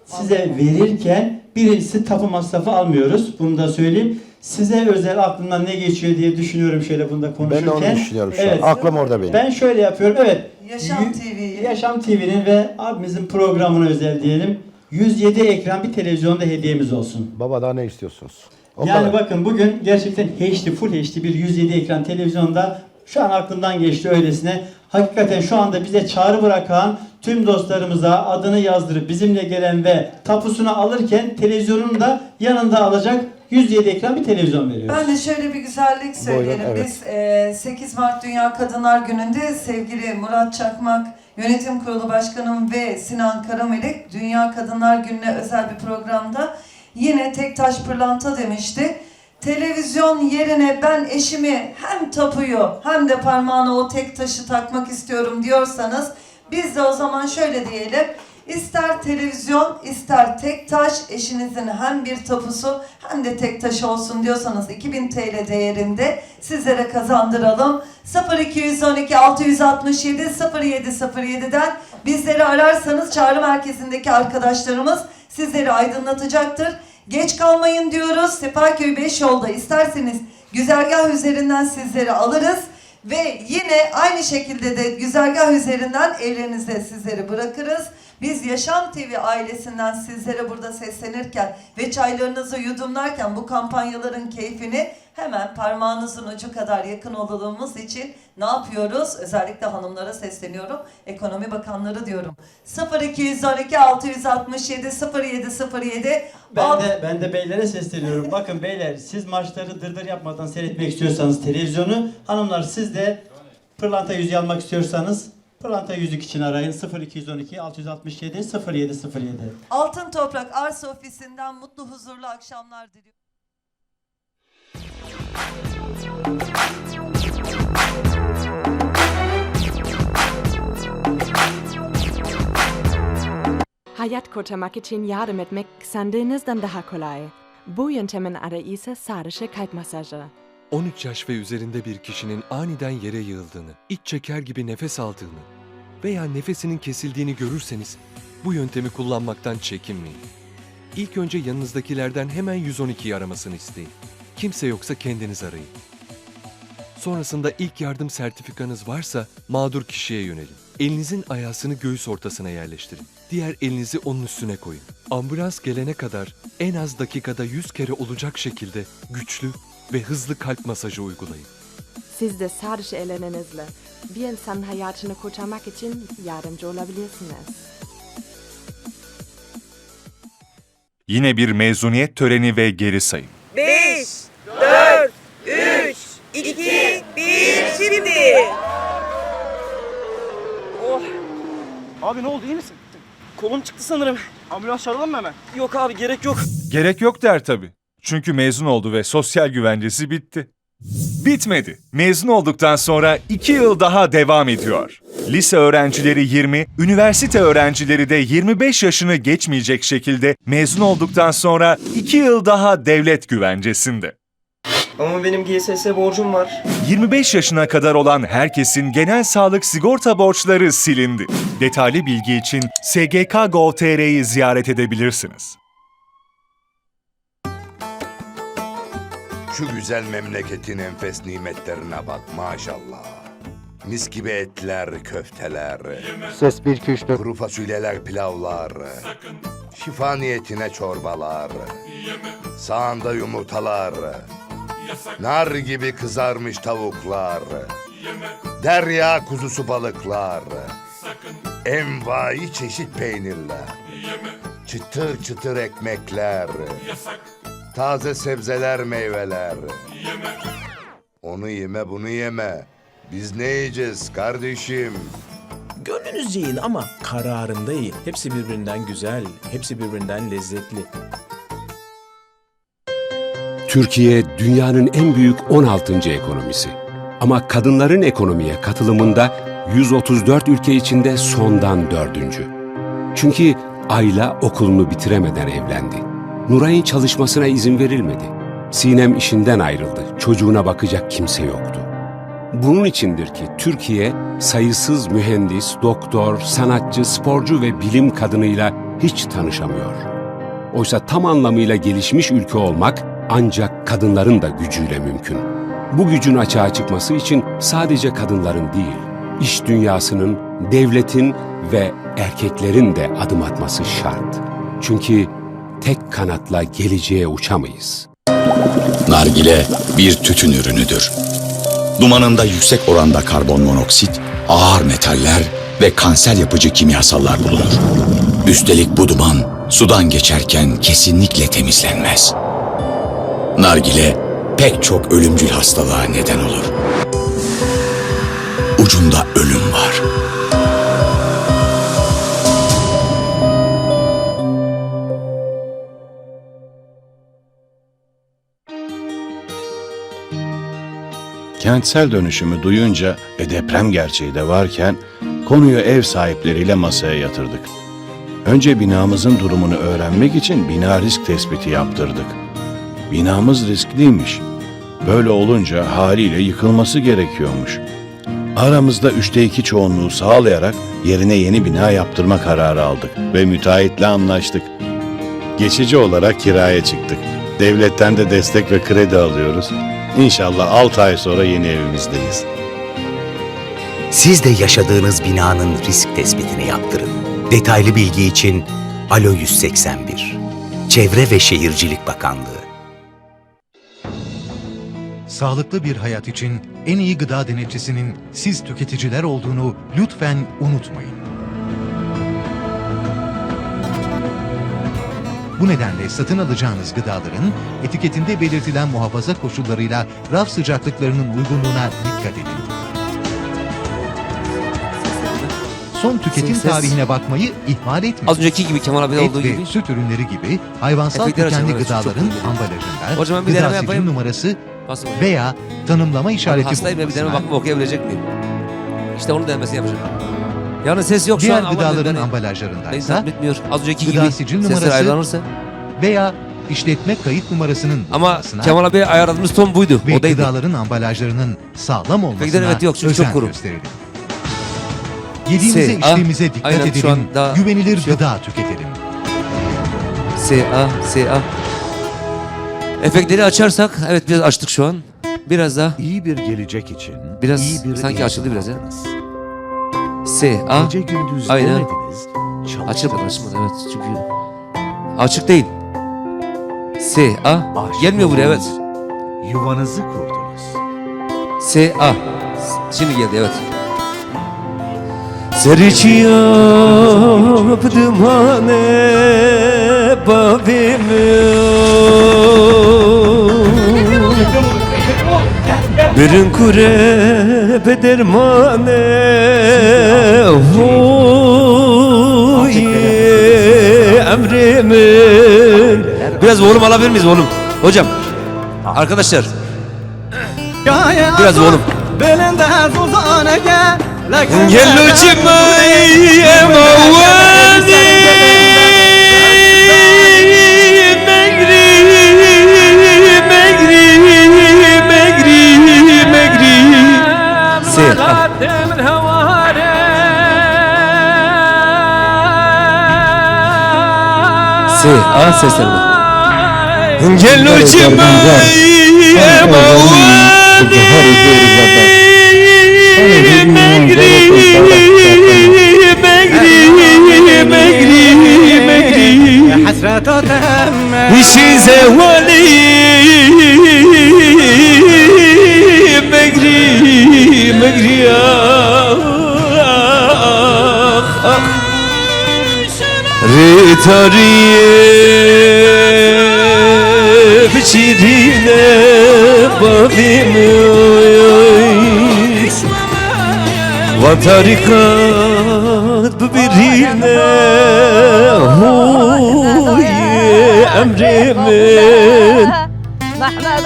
size verirken birincisi tapu masrafı almıyoruz. Bunu da söyleyeyim. Size özel aklımdan ne geçiyor diye düşünüyorum şöyle bunda konuşurken. Ben de onu düşünüyorum şu Evet. an. Aklım orada benim. Ben şöyle yapıyorum. Evet. Yaşam TV'yi. Yaşam TV'nin ve abimizin programına özel diyelim. 107 ekran bir televizyonda hediyemiz olsun. Baba daha ne istiyorsunuz? O Yani kadar. bakın bugün gerçekten HD, full HD bir 107 ekran televizyonda şu an aklımdan geçti öylesine. Hakikaten şu anda bize çağrı bırakan tüm dostlarımıza adını yazdırıp bizimle gelen ve tapusunu alırken televizyonunu da yanında alacak 107 ekran bir televizyon veriyoruz. Ben de şöyle bir güzellik söyleyelim. Buyurun, evet. Biz 8 Mart Dünya Kadınlar Günü'nde sevgili Murat Çakmak, Yönetim Kurulu Başkanım ve Sinan Karamelek Dünya Kadınlar Günü'ne özel bir programda yine tek taş pırlanta demişti. Televizyon yerine ben eşimi hem tapuyu hem de parmağına o tek taşı takmak istiyorum diyorsanız biz de o zaman şöyle diyelim. İster televizyon, ister tek taş, eşinizin hem bir tapusu hem de tek taşı olsun diyorsanız 2000 TL değerinde sizlere kazandıralım. 0212 667 0707'den bizleri ararsanız çağrı merkezindeki arkadaşlarımız sizleri aydınlatacaktır. Geç kalmayın diyoruz. Sefaköy 5 yolda isterseniz güzergah üzerinden sizleri alırız. Ve yine aynı şekilde de güzergah üzerinden evlerinize sizleri bırakırız. Biz Yaşam TV ailesinden sizlere burada seslenirken ve çaylarınızı yudumlarken bu kampanyaların keyfini hemen parmağınızın ucu kadar yakın olduğumuz için ne yapıyoruz? Özellikle hanımlara sesleniyorum. Ekonomi Bakanları diyorum. 0212 667 0707 Ben de beylere sesleniyorum. Bakın beyler, siz maçları dırdır yapmadan seyretmek istiyorsanız televizyonu, hanımlar siz de pırlanta yüzüğü almak istiyorsanız pırlanta yüzük için arayın. 0212 667 0707. Altın Toprak Arsa Ofisi'nden mutlu huzurlu akşamlar diliyorum. Hayat kurtarmak için yardım etmek sandığınızdan daha kolay. Bu yöntemin adı ise sadece kalp masajı. 13 yaş ve üzerinde bir kişinin aniden yere yığıldığını, iç çeker gibi nefes aldığını veya nefesinin kesildiğini görürseniz bu yöntemi kullanmaktan çekinmeyin. İlk önce yanınızdakilerden hemen 112'yi aramasını isteyin. Kimse yoksa kendiniz arayın. Sonrasında ilk yardım sertifikanız varsa mağdur kişiye yönelin. Elinizin ayasını göğüs ortasına yerleştirin. Diğer elinizi onun üstüne koyun. Ambulans gelene kadar en az dakikada 100 kere olacak şekilde güçlü ve hızlı kalp masajı uygulayın. Siz de sadece ellerinizle bir insanın hayatını kurtarmak için yardımcı olabilirsiniz. Yine bir mezuniyet töreni ve geri sayım. 5, 4, 3, 2, 1, şimdi. Oh. Abi ne oldu, iyi misin? Kolum çıktı sanırım. Ambulans çağıralım mı hemen? Yok abi, gerek yok. Gerek yok der tabii. Çünkü mezun oldu ve sosyal güvencesi bitti. Bitmedi. Mezun olduktan sonra 2 yıl daha devam ediyor. Lise öğrencileri 20, üniversite öğrencileri de 25 yaşını geçmeyecek şekilde mezun olduktan sonra 2 yıl daha devlet güvencesinde. Ama benim GSS borcum var. 25 yaşına kadar olan herkesin genel sağlık sigorta borçları silindi. Detaylı bilgi için sgk.gov.tr'yi ziyaret edebilirsiniz. Şu güzel memleketin enfes nimetlerine bak maşallah. Mis gibi etler, köfteler, Ses 1 2 3 4. kuru fasulyeler, pilavlar, şifa niyetine çorbalar, sağında yumurtalar, nar gibi kızarmış tavuklar, derya kuzusu balıklar, envai çeşit peynirler, çıtır çıtır ekmekler, taze sebzeler, meyveler. Onu yeme, bunu yeme. Biz ne yiyeceğiz kardeşim? Gönlünüzce yiyin ama kararında yiyin. Hepsi birbirinden güzel, hepsi birbirinden lezzetli. Türkiye dünyanın en büyük 16. ekonomisi. Ama kadınların ekonomiye katılımında 134 ülke içinde sondan 4. Çünkü Ayla okulunu bitiremeden evlendi. Nuray'ın çalışmasına izin verilmedi. Sinem işinden ayrıldı. Çocuğuna bakacak kimse yoktu. Bunun içindir ki Türkiye sayısız mühendis, doktor, sanatçı, sporcu ve bilim kadınıyla hiç tanışamıyor. Oysa tam anlamıyla gelişmiş ülke olmak ancak kadınların da gücüyle mümkün. Bu gücün açığa çıkması için sadece kadınların değil, iş dünyasının, devletin ve erkeklerin de adım atması şart. Çünkü tek kanatla geleceğe uçamayız. Nargile bir tütün ürünüdür. Dumanında yüksek oranda karbon monoksit, ağır metaller ve kanser yapıcı kimyasallar bulunur. Üstelik bu duman sudan geçerken kesinlikle temizlenmez. Nargile pek çok ölümcül hastalığa neden olur. Ucunda ölüm var. Kentsel dönüşümü duyunca ve deprem gerçeği de varken konuyu ev sahipleriyle masaya yatırdık. Önce binamızın durumunu öğrenmek için bina risk tespiti yaptırdık. Binamız riskliymiş. Böyle olunca haliyle yıkılması gerekiyormuş. Aramızda 3'te 2 çoğunluğu sağlayarak yerine yeni bina yaptırma kararı aldık ve müteahhitle anlaştık. Geçici olarak kiraya çıktık. Devletten de destek ve kredi alıyoruz. İnşallah 6 ay sonra yeni evimizdeyiz. Siz de yaşadığınız binanın risk tespitini yaptırın. Detaylı bilgi için Alo 181. Çevre ve Şehircilik Bakanlığı. Sağlıklı bir hayat için en iyi gıda denetçisinin siz tüketiciler olduğunu lütfen unutmayın. Bu nedenle satın alacağınız gıdaların etiketinde belirtilen muhafaza koşullarıyla raf sıcaklıklarının uygunluğuna dikkat edin. Son tüketim tarihine bakmayı ihmal etmeyin. Az önceki gibi Kemal abi olduğu gibi. Et ve süt ürünleri gibi hayvansal Efektler kökenli açalım, evet, gıdaların çok ambalajında O zaman bir gıda deneme sicil yapayım. numarası Nasıl veya tanımlama işareti hastayım ve bir deneme bulunmasına, bakıp okuyabilecek miyim? İşte onun denemesini yapacağım. Yani ses yok şu diğer an ama gıdaların beni ambalajlarındaysa tatmin etmiyor. Az önceki gıda gibi sicil sesler numarası ayarlanırsa. veya işletme kayıt numarasının Ama bulunmasına Kemal abi ayarladığımız ton buydu. ve O değildi. gıdaların ambalajlarının sağlam olmasına evet, yok, çünkü özen çok kuru. gösterelim. Yediğimize içtiğimize dikkat aynen, şu edelim, an daha güvenilir şey yok. gıda tüketelim. SA. Efektleri açarsak, evet biraz açtık şu an. Biraz daha. İyi bir gelecek için Biraz iyi bir sanki eğitim açıldı biraz ya. aldınız. SA. Gece gündüz Aynen. demediniz, Açılmadı evet çünkü açık değil. SA. Gelmiyor buraya evet. yuvanızı kurdunuz. SA. Şimdi geldi evet. Serici yaptım hane babimi Birin kure bedermane huy emrimin. Biraz volüm alabilir miyiz volüm? Hocam. Arkadaşlar. Biraz volüm. Gel uçmayı mavani megri seslenme. Gel uçmayı mavani megri işi zevali megri ritariye biçirine babimi ve tarikat birine huy emrimin محمد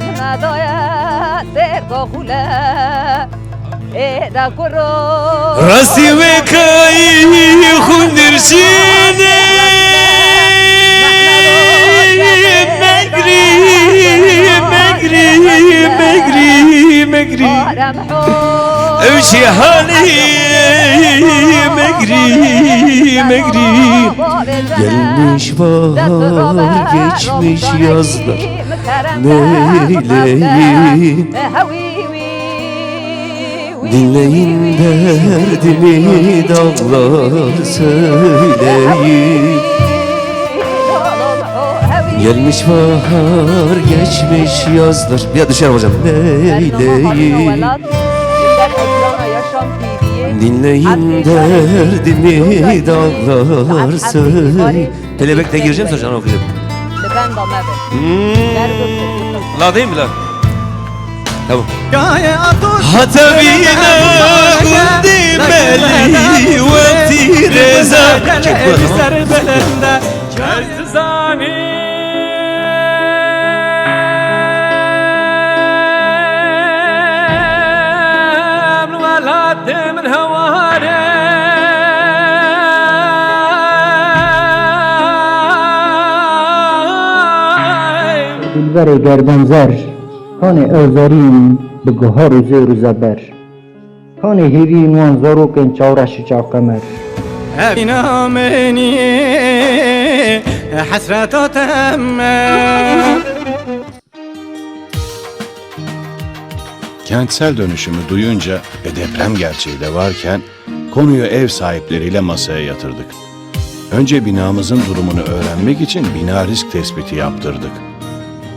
المدايا سير راسي وكاي خندرشيني مجري امشي حالي مجري gelmiş bahar geçmiş yazlar neyleyim dinleyin derdimi dağlar söyleyin gelmiş bahar geçmiş yazlar bir daha düşerim hocam neyleyim dinleyin derdimi dağlar söyleyin Playback'te gireceğim sonra canım okuyacağım La değil mi la? Tamam Hatabina kundi meli ve tireza دلبر گردنزر کان اوزارین به گهار و زیر و زبر کان هیوین وان زاروکن چاورش چاقمر اینا منی حسرتاتم Kentsel dönüşümü duyunca ve deprem gerçeği de varken konuyu ev sahipleriyle masaya yatırdık. Önce binamızın durumunu öğrenmek için bina risk tespiti yaptırdık.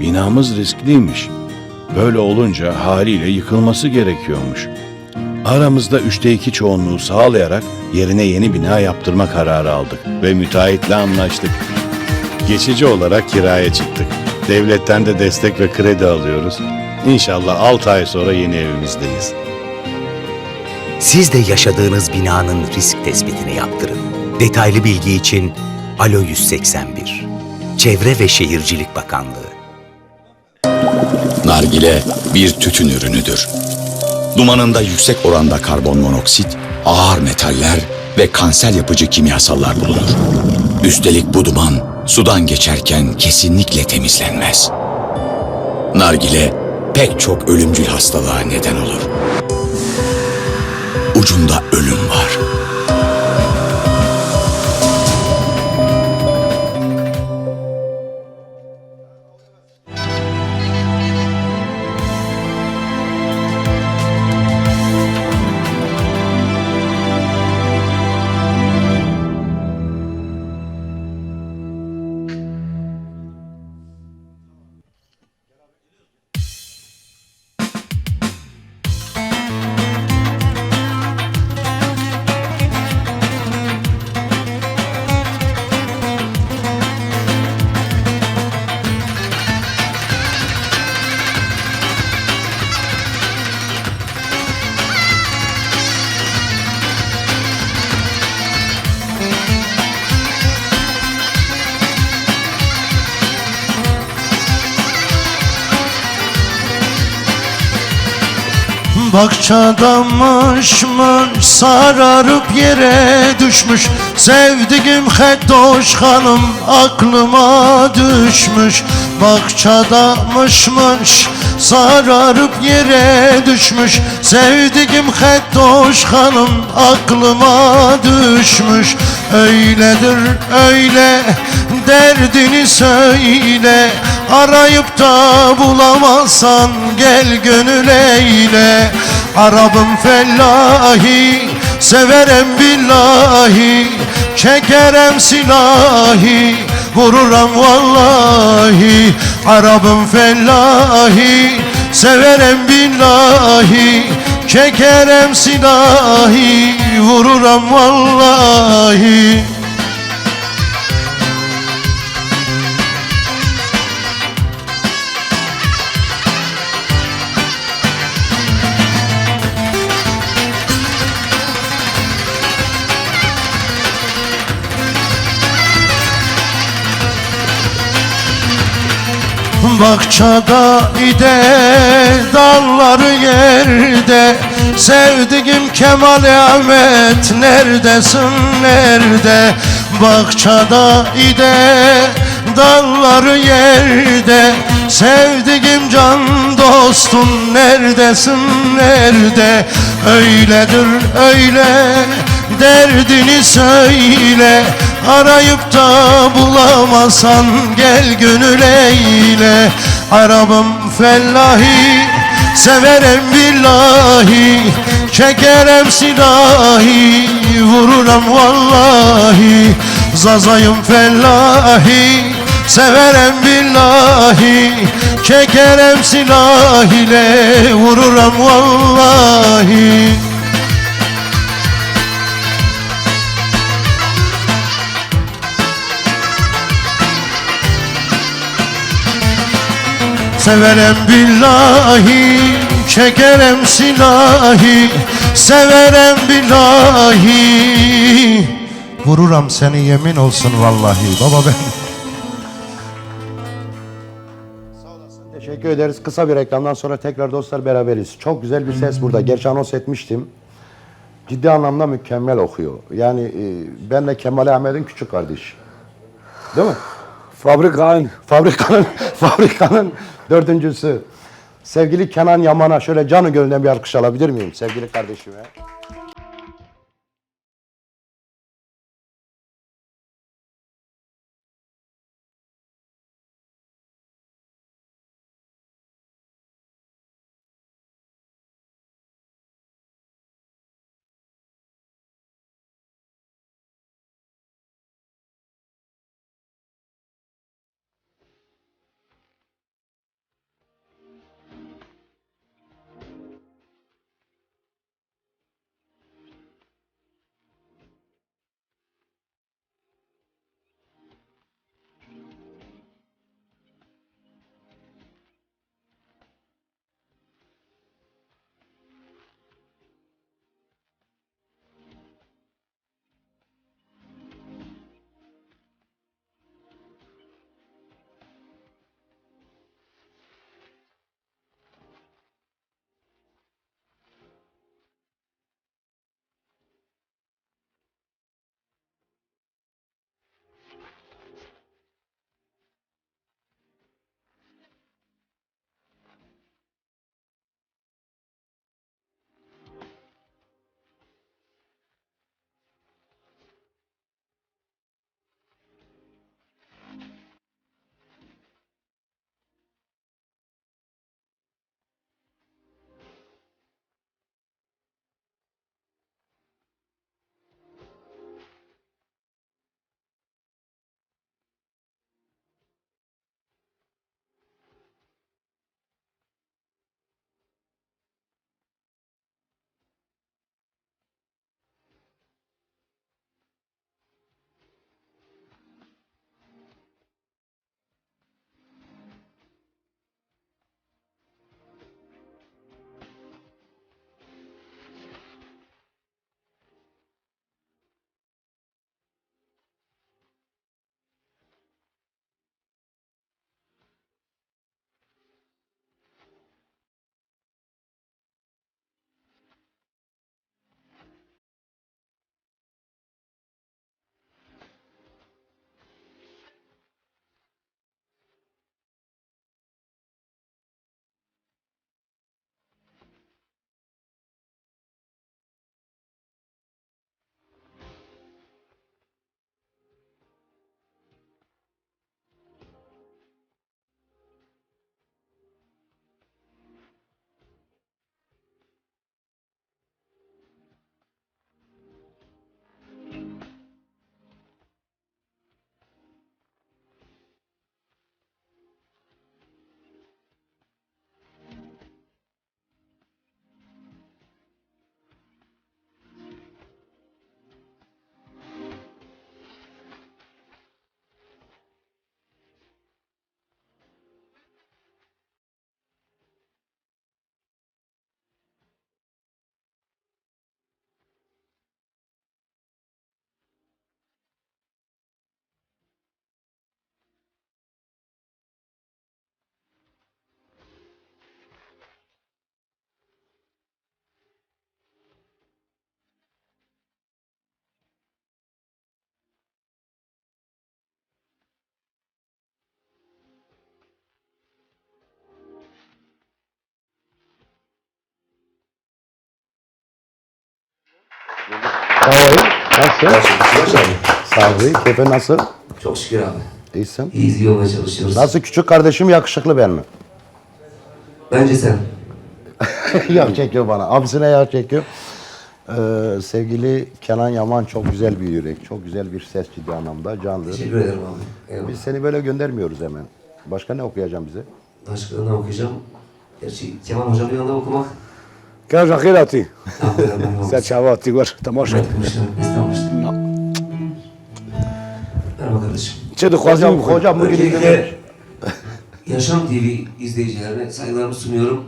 Binamız riskliymiş. Böyle olunca haliyle yıkılması gerekiyormuş. Aramızda 3'te 2 çoğunluğu sağlayarak yerine yeni bina yaptırma kararı aldık ve müteahhitle anlaştık. Geçici olarak kiraya çıktık. Devletten de destek ve kredi alıyoruz. İnşallah 6 ay sonra yeni evimizdeyiz. Siz de yaşadığınız binanın risk tespitini yaptırın. Detaylı bilgi için Alo 181 Çevre ve Şehircilik Bakanlığı. Nargile bir tütün ürünüdür. Dumanında yüksek oranda karbonmonoksit, ağır metaller ve kanser yapıcı kimyasallar bulunur. Üstelik bu duman sudan geçerken kesinlikle temizlenmez. Nargile pek çok ölümcül hastalığa neden olur. Ucunda ölüm var. Bahçada mışmış sararıp yere düşmüş Sevdiğim Heddoş hanım aklıma düşmüş Bahçada mışmış sararıp yere düşmüş Sevdiğim Heddoş hanım aklıma düşmüş Öyledir öyle derdini söyle Arayıp da bulamazsan gel gönül eyle Arabım fellahi severem billahi Çekerem silahi vururam vallahi Arabım fellahi severem billahi Çekerem silahi vururam vallahi Bahçada ide dalları yerde, sevdiğim Kemal Ahmet neredesin nerede? Bahçada ide dalları yerde, sevdiğim can dostum neredesin nerede? Öyledir öyle, derdini söyle, arayıp da bulamasan gel gönül eyle. Arabım fellahi, severim billahi, çekerem silahi, vururam vallahi. Zazayım fellahi, severem billahi, çekerem silah ile, vururam vallahi. Severem billahi, çekerem silahi, severem billahi, vururam seni yemin olsun vallahi. Baba ben. Teşekkür ederiz. Kısa bir reklamdan sonra tekrar dostlar beraberiz. Çok güzel bir ses burada. Gerçi anons etmiştim. Ciddi anlamda mükemmel okuyor. Yani ben de Kemal Ahmet'in küçük kardeşi. Değil mi? Fabrikanın dördüncüsü. Sevgili Kenan Yaman'a şöyle canı gönülden bir alkış alabilir miyim? Sevgili kardeşime. Nasıl? Sağ ol. Keyfin nasıl? Çok şükür abi. İyisin. İyiyiz, iyi olmaya çalışıyoruz. Nasıl, küçük kardeşim yakışıklı ben mi? Bence sen. Yağ çekiyor bana. Abisine yağ çekiyor. Sevgili Kenan Yaman çok güzel bir yürek. Çok güzel bir ses ciddi anlamda. Candır. Teşekkür ederim abi. Eyvallah. Biz seni böyle göndermiyoruz hemen. Başka ne okuyacağım bize? Başka ne okuyacağım? Gerçi Kemal Hoca'nın yanında okumak. كان خيراتي سات شعواتي ور تماشا Merhaba kardeşim. Çedik hocam bugün Öncelikle Yaşam TV izleyicilerine saygılarımı sunuyorum.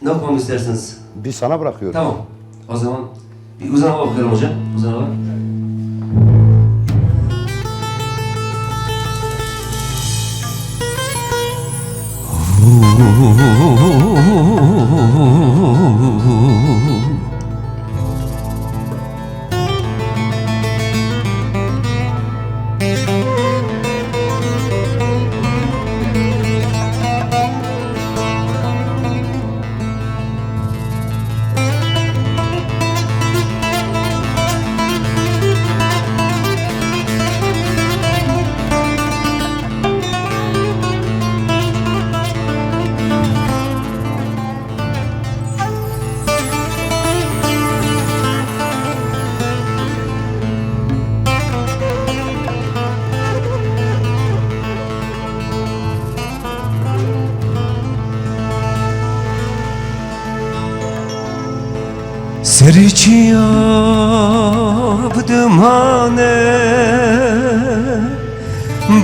Ne okumamı istersiniz? Biz sana bırakıyoruz. Tamam. O zaman bir uzanma bakalım hocam. Uzanma. سرچی آبدمانه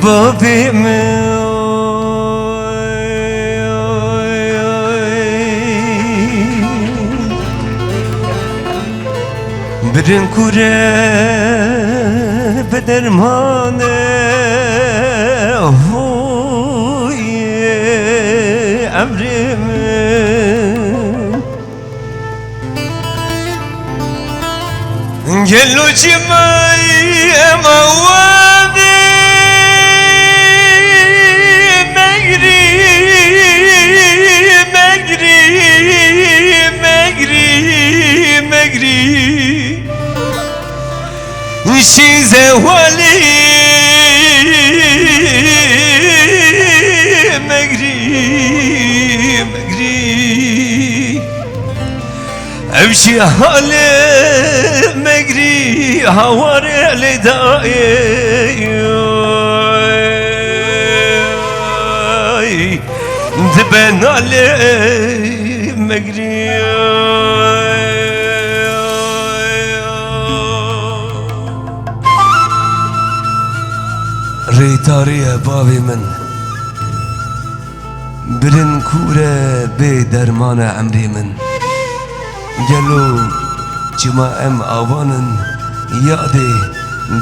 بابیم برن کوره بدرمانه هوی امریم Gello cimai emawani megri megri megri megri Şize vali megri megri Evşi hale megri havare ledai Dben ale megri Reytariye bavi min Birin kure be dermane emri min Gelo cima em avanın yade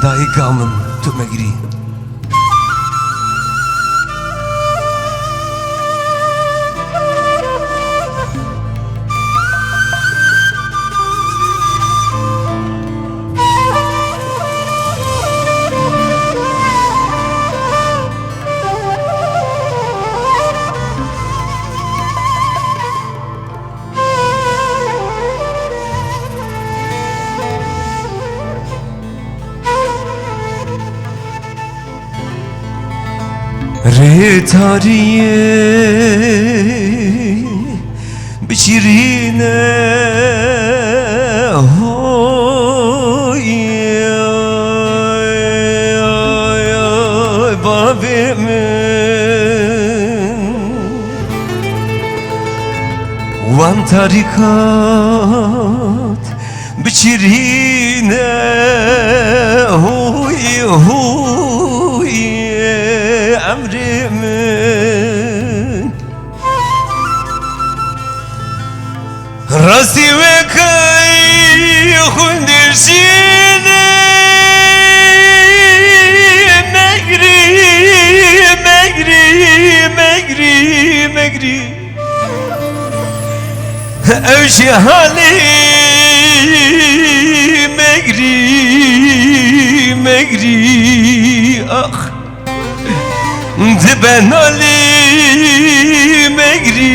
daikamın tümegri Retariye biçirine hoy babimin Van tarikat biçirine hoy hoy emrimin Rasti ve kay hundircine Megri megri megri megri Evşi hali megri megri ah Dben ali megri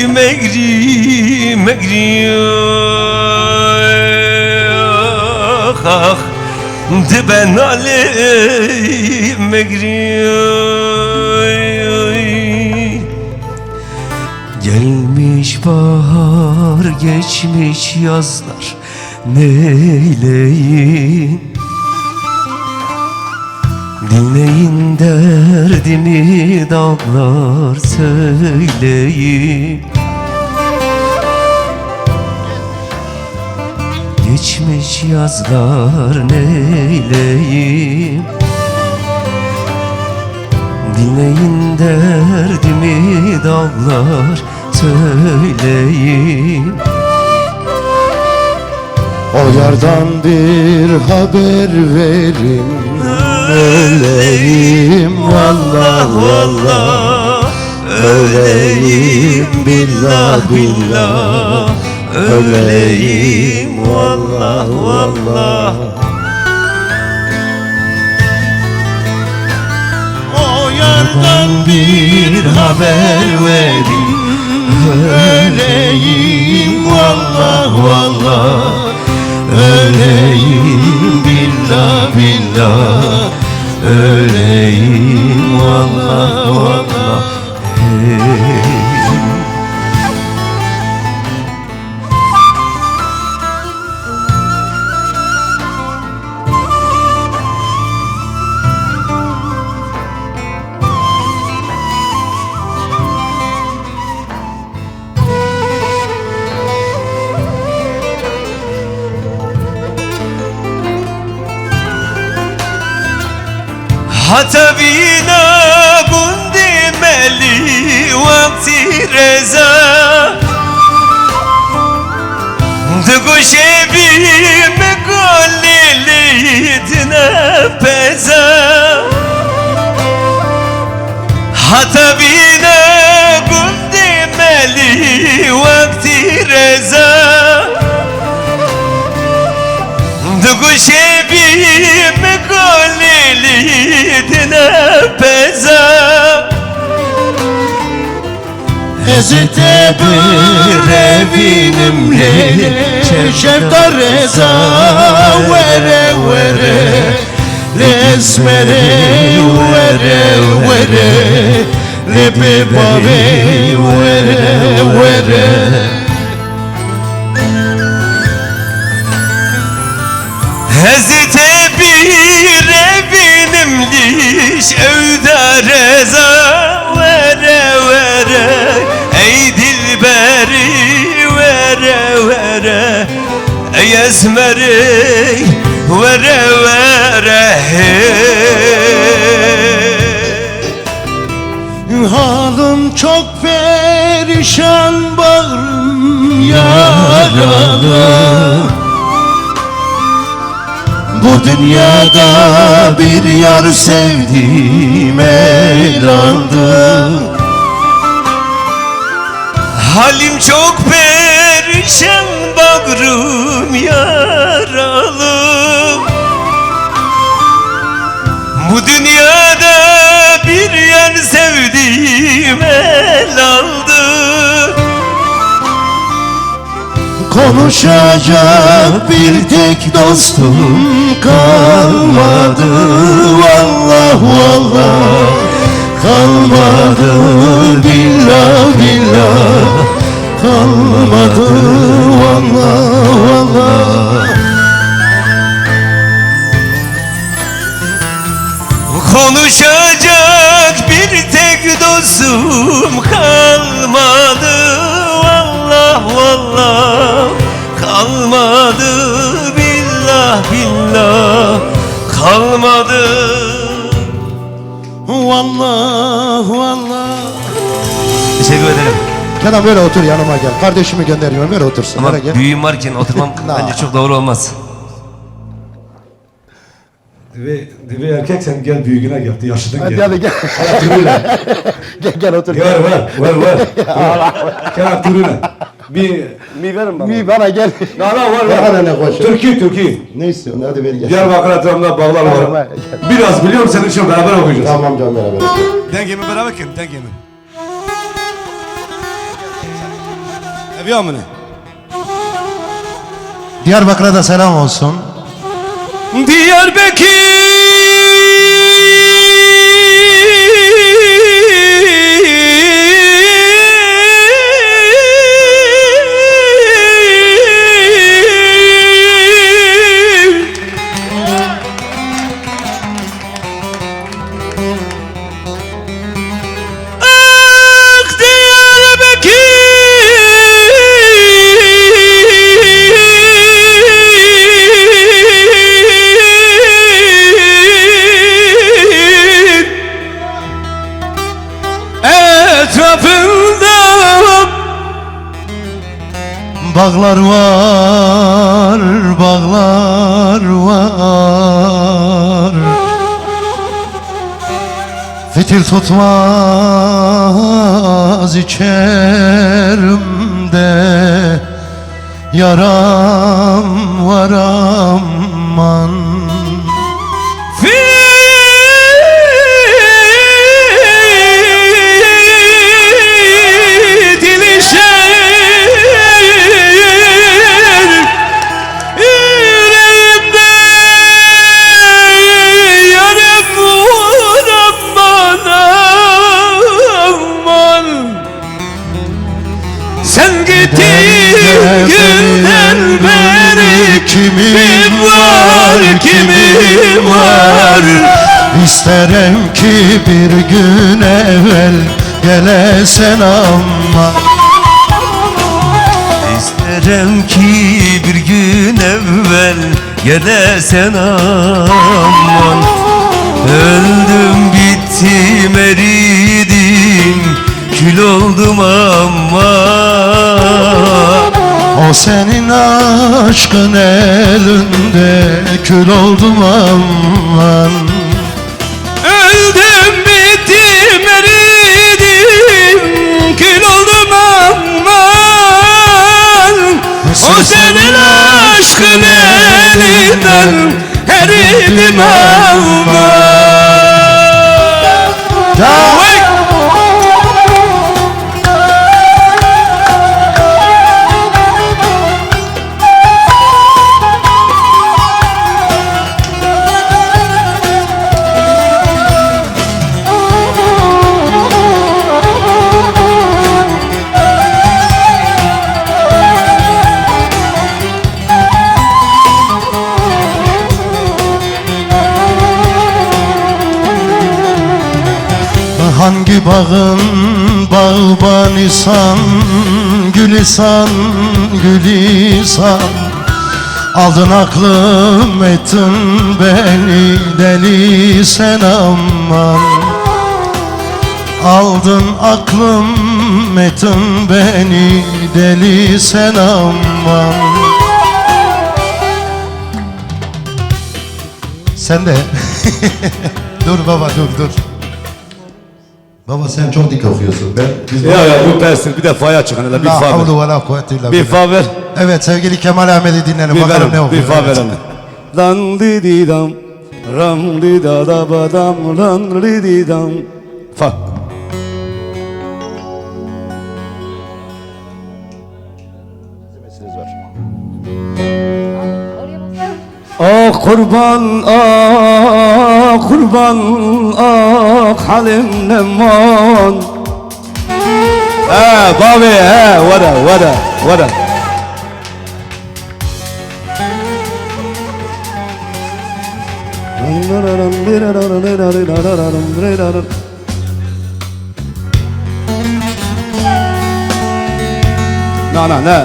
megri megri والله دبن علي مجري Gelmiş bahar, geçmiş yazlar, neyleyim? Dinleyin derdimi dağlar, söyleyin. Geçmiş yazlar, neyleyim? Dinleyin derdimi dağlar, söyleyin. O yardan bir haber verin, öleyim vallah vallah, öleyim billah billah, öleyim vallah vallah. O yardan bir haber verin, öleyim vallah vallah, öleyim billah billah, öleyim vallah vallah. Hey. حتبينا بندي مالي وقتي رزا دقوشي بي مقولي ليتنا بزا حتبينا بندي مالي وقتي رزا دقوشي بي مقولي ليتنبزا Ezite berevinim le şefta reza vere vere lesmere vere vere lepe bave vere vere. Hazreti bir evinim liş evde reza vere vere ey dilberi vere vere ey esmeri vere vere hey. Halim çok perişan, bağrım yaralı. Bu dünyada bir yar sevdim, el aldı. Halim çok perişan, bağrım yaralı. Bu dünyada bir yar sevdim, el aldı. Konuşacak bir tek dostum kalmadı, vallah vallah kalmadı, billah billah kalmadı, vallah vallah. Konuşacak bir tek dostum kalmadı, vallah vallah kalmadı, billah billah kalmadı, vallah vallah. Teşekkür ederim. Kenan böyle otur, yanıma gel. Kardeşimi gönderiyorum, böyle otursun. Ama Böyle gel. büyüğüm varken oturmam bence çok doğru olmaz. Dibe erkek sen gel büyüğüne gel. Yaşlıdın Hadi gel. hadi gel. Gel otur. Gel ver. Gel turuna. Mi verin bana. Mi bana gel. Var. Ne koş. Türkiye. Ne istiyorsun? Hadi ver gel. Diyarbakır etrafında bağlar var. Biraz biliyorum senin için beraber okuyacağız. Tamam canım, beraber. Dengemi beraber kim? Dengemi. Evi amına. Diyarbakır'a da selam olsun. Bağlar var, bağlar var. Fitil tutmaz içerimde. Yaram var aman. Günden beri kimim var, kimim var? İsterim ki bir gün evvel gelesen ama. İsterim ki bir gün evvel gelesen aman. Öldüm bittim eridim, kül oldum aman. O senin aşkın elinde kül oldum aman. Öldüm bittim eridim, kül oldum aman. O senin aşkın elinden eridim aman. Hangi bağın bağbanisan, gülisan, gülisan. Aldın aklım ettin beni deli sen aman. Aldın aklım ettin beni deli sen aman. Sen de dur baba dur. Baba sen çok dik okuyorsun. Ya bu persin bir de faya çıkın hele bir fa ver. La havlu ve la kuvvete illa Bir billah. fa ver. Evet sevgili Kemal Ahmet'i dinleyelim. Bir Bakalım ne verin, okuyor. bir fa Evet. verin. Lan di di dam, ram di da da ba dam, lan di di dam. Fa. Ah kurban, ah kurban, ah halim neman. Babi, vada.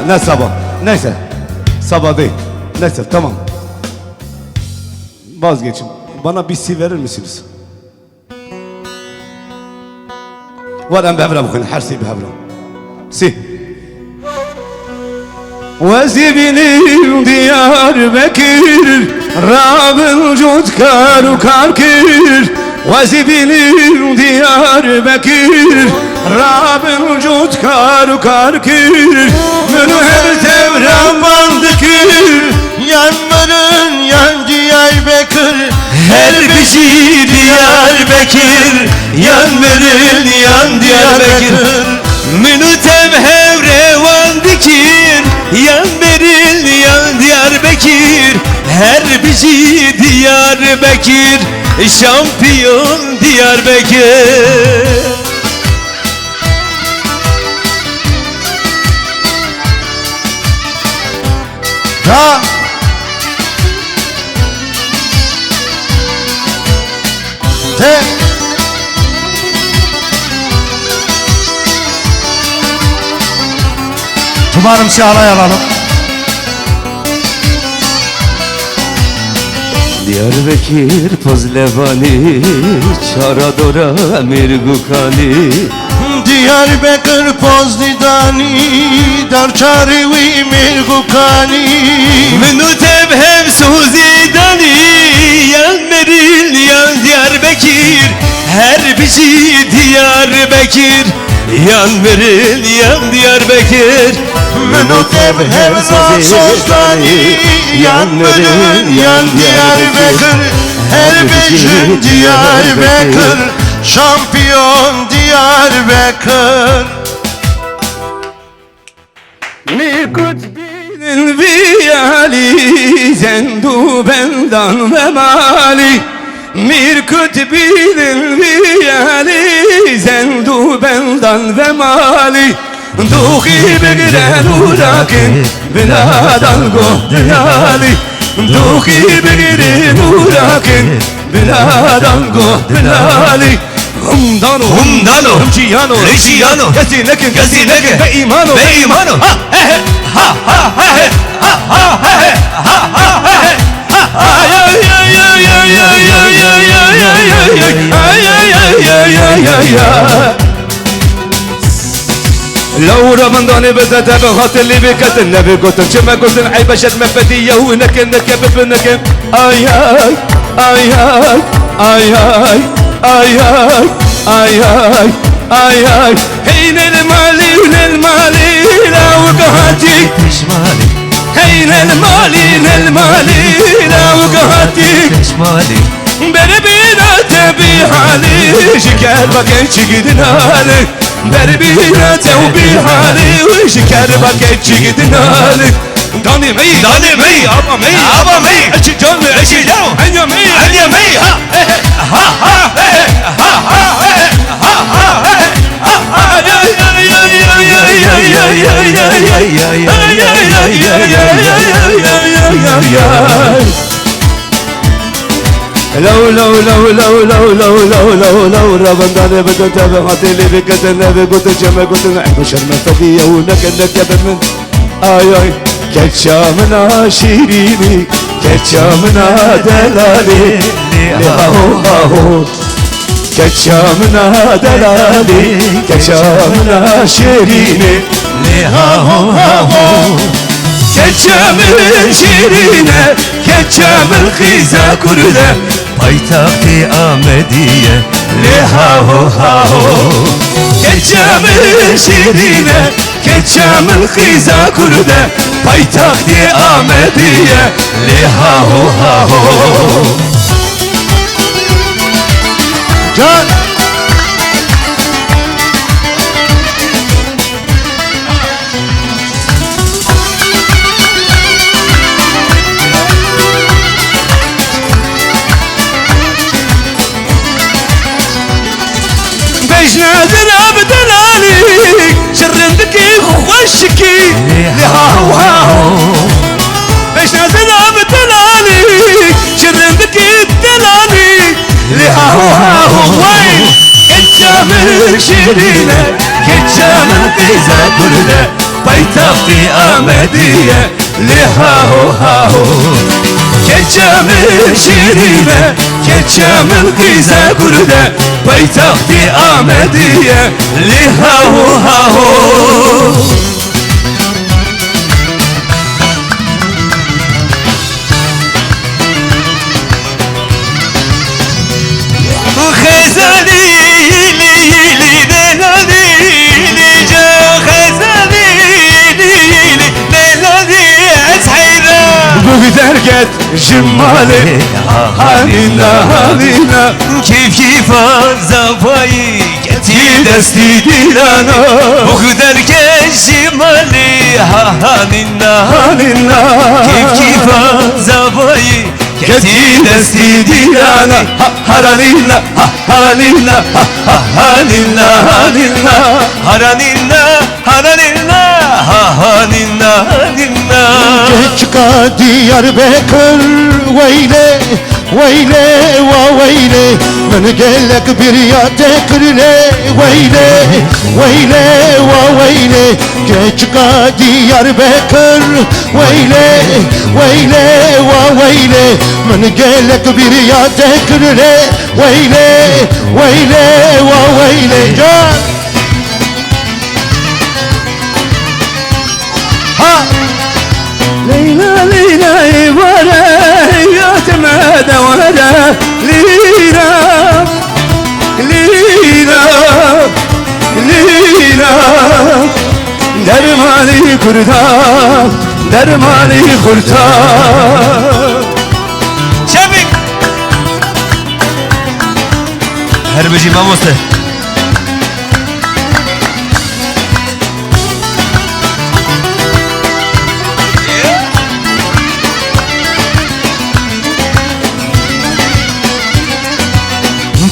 Ne sabah? Neyse, sabah değil. Neyse, tamam. Vazgeçin. Bana bir si verir misiniz? Veren bevra bakın, her si bevra. Si. Vezibinin Diyarbakır, Rab'ın cudkar karkır. Vezibinin Diyarbakır, Rab'ın cudkar karkır. Münher tevran bandıkır, Yanların yan Diyarbakır. her bizi Diyarbakır, yanların yan Diyarbakır. Münütev hevrevan dikir, yan beril yan Diyarbakır. Her bizi Diyarbakır, şampiyon Diyarbakır. Ya Te Tumanım sihalay alalım. Diyarbakır Pozlevani Çaradora Mirgukani Diyarbakır Pozdidani Darçari ve Mirgukani Minu tebhem suzidani yan meril yan Diyarbakır her bizi Diyarbakır yan veril yan Diyarbakır Minu tebhem suzidani yan veril yan Diyarbakır her bizi Diyarbakır şampiyon Diyarbakır. Mirkutbinin viyali zendu bendan ve mali Mirkutbinin viyali zendu bendan ve mali Duhi begren urakin binadan gohdiyali Duhi begren urakin binadan gohdiyali Humdano, Humciyano, Reşiyano, Gazinekin, ve imano, ha he ha ha he ha ha he ha ha he ay ay ay ay ay ay ay ay ay ay ay ay ay لو رمضان بدأت بخاطر اللي بكت النبي قلت شما قلت عيب شد مفاتية ونكن نكب بنكن اي اي اي اي اي اي اي اي اي اي حين المالي للمالي لا وقهتي تشمالي حين المالي لا وقهتي تشمالي بربينا تبي حالي شكال بكي شقدنالي بربينا تبي حالي وشكال بكي شقدنالي داني مي ابا مي اشي جنبي اشي جو انيا مي ها ها ها لو لو لو لو لو لو لو لو لو رمضان بدأت بخاطر اللي بكت النبي قلت شما قلت نحب شرمة فدية ونكن نكب من آي آي كتشامنا شيريني كتشامنا دلالي لهو هو كتشامنا دلالي كتشامنا شيريني لهو هو كتشامل شيريني كتشامل خيزا كرده پایتختی آمدیه لهو هاو كتشامل شيريني كتشامل خيزا كرده پایتختی آمدیه لهو هاو Can بجنادنا بدلالي شرندكي خوشكي لهاو هاو بجنادنا بدلالي شرندكي دلالي لهاو هاو وين كتشامل شيرينة كتشامل قيزة كردة بيتاختي آمدية لهاو هاو كتشامل شيرينة كتشامل قيزة كردة بيتاختي آمدية لهاو هاو خزاني لي دلالي جا خزاني لي دلالي أسحيرا بقدر جمالي هالينا كيف زفاي كتي دستي ديرانا بقدر جمالي هالينا كيف زفاي Kesi desti dilana haranilla haranilla haranilla haranilla haranilla haranilla haranilla Çıka Diyarbakır Veyle Veyle va veyle Men gelek bir yate kırle Veyle Veyle va veyle Çıka Diyarbakır Veyle Veyle va veyle Men gelek bir yate kırle Veyle Veyle va veyle Can Ha Leyla Leyla ibare yatma devara Leyla Leyla Leyla Dermani kurda Dermani kurda Şefik Herbici mamoste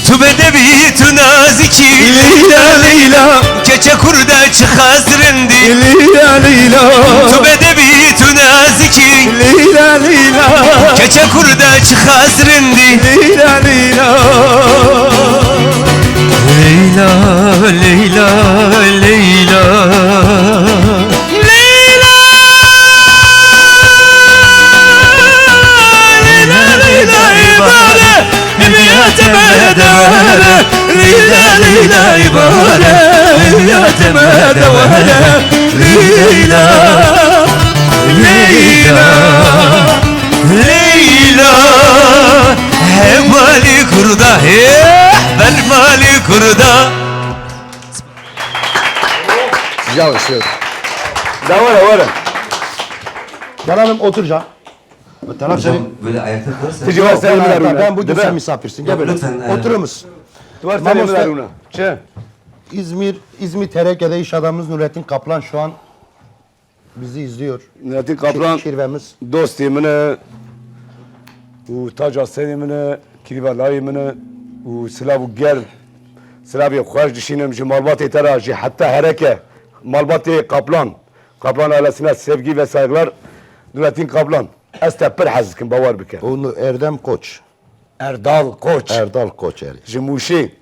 Tu bedevi tu naziki Leyla Leyla Keçe kurda çıkazrindi Leyla Leyla Tu bedevi tu naziki Leyla Leyla Keçe kurda çıkazrindi Leyla Leyla Leyla Leyla Leyla Leyla Leyla ibare yatma devara Leyla Leyla Leyla Hemali kurda ben mali kurda Çalışıyor. Davara vara. Canım oturacağım. Taraf senin. Böyle ayakta kalırsa. Tici var sen ver ona. Ben bugün Değil sen mi? misafirsin. Gel böyle. Lütfen, Oturur musun? Duvar sen Mamos ver da- ona. Çe. İzmir Terekke'de iş adamımız Nurettin Kaplan şu an bizi izliyor. Nurettin Kaplan Şirvemiz. dost yemine u tac asenimine kirivalayimine u silavu ger silavi خوش dişinem ji malbatı teraji hatta hereke malbatı Kaplan ailesine sevgi ve saygılar Nurettin Kaplan estepir hazkim bavar bike Onu Erdem Koç. Erdal Koç Erdal Koç eri. Jimuşi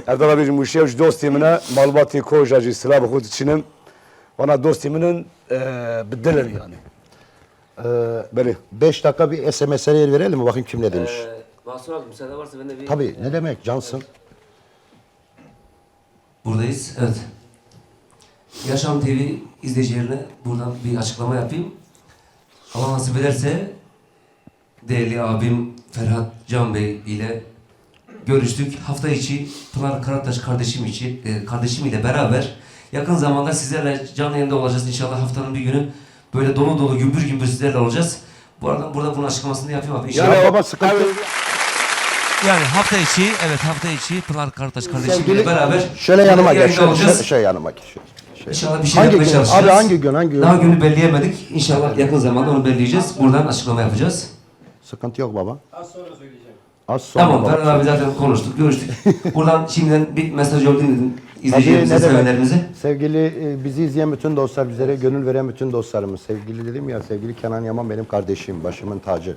Erdal abi Jimuşi uj dost yemine malbatı koja ji silavu khud içinim bana dost yeminin bedilir yani. Beli. 5 dakika bir SMS'e yer verelim mi? Bakayım kim ne demiş. Mahsur abi müsaade varsa ben de bir... Tabii ne demek cansın. Buradayız, evet. Yaşam TV izleyicilerine buradan bir açıklama yapayım. Allah nasip ederse değerli abim Ferhat Can Bey ile görüştük. Hafta içi Pınar Karataş kardeşim ile beraber yakın zamanda sizlerle canlı yayında olacağız inşallah haftanın bir günü. Böyle dolu dolu gümbür gümbür sizlerle olacağız. Bu arada burada bunun açıklamasını yapayım abi. İnşallah. Ya baba sıkıntı. Yani hafta içi Pınar Karataş kardeşimle Sevgili- beraber Şöyle yanıma gel. yayında olacağız. Şöyle yanıma gel. İnşallah bir şey Hangi yapmaya gün? çalışacağız. Abi hangi gün? Hangi gün? Daha günü belirleyemedik. İnşallah yakın zamanda onu belirleyeceğiz. Buradan açıklama yapacağız. Sıkıntı yok baba. Az sonra söyleyeceğim. Az sonra Tamam baba. Ferhat abi zaten konuştuk, görüştük. Buradan şimdiden bir mesaj yollayayım dedim Tabii, izleyicilerimize, ne demek? sevenlerimize. Sevgili bizi izleyen bütün dostlar, bizlere gönül veren bütün dostlarımız. Sevgili dedim ya, sevgili Kenan Yaman benim kardeşim, başımın tacı.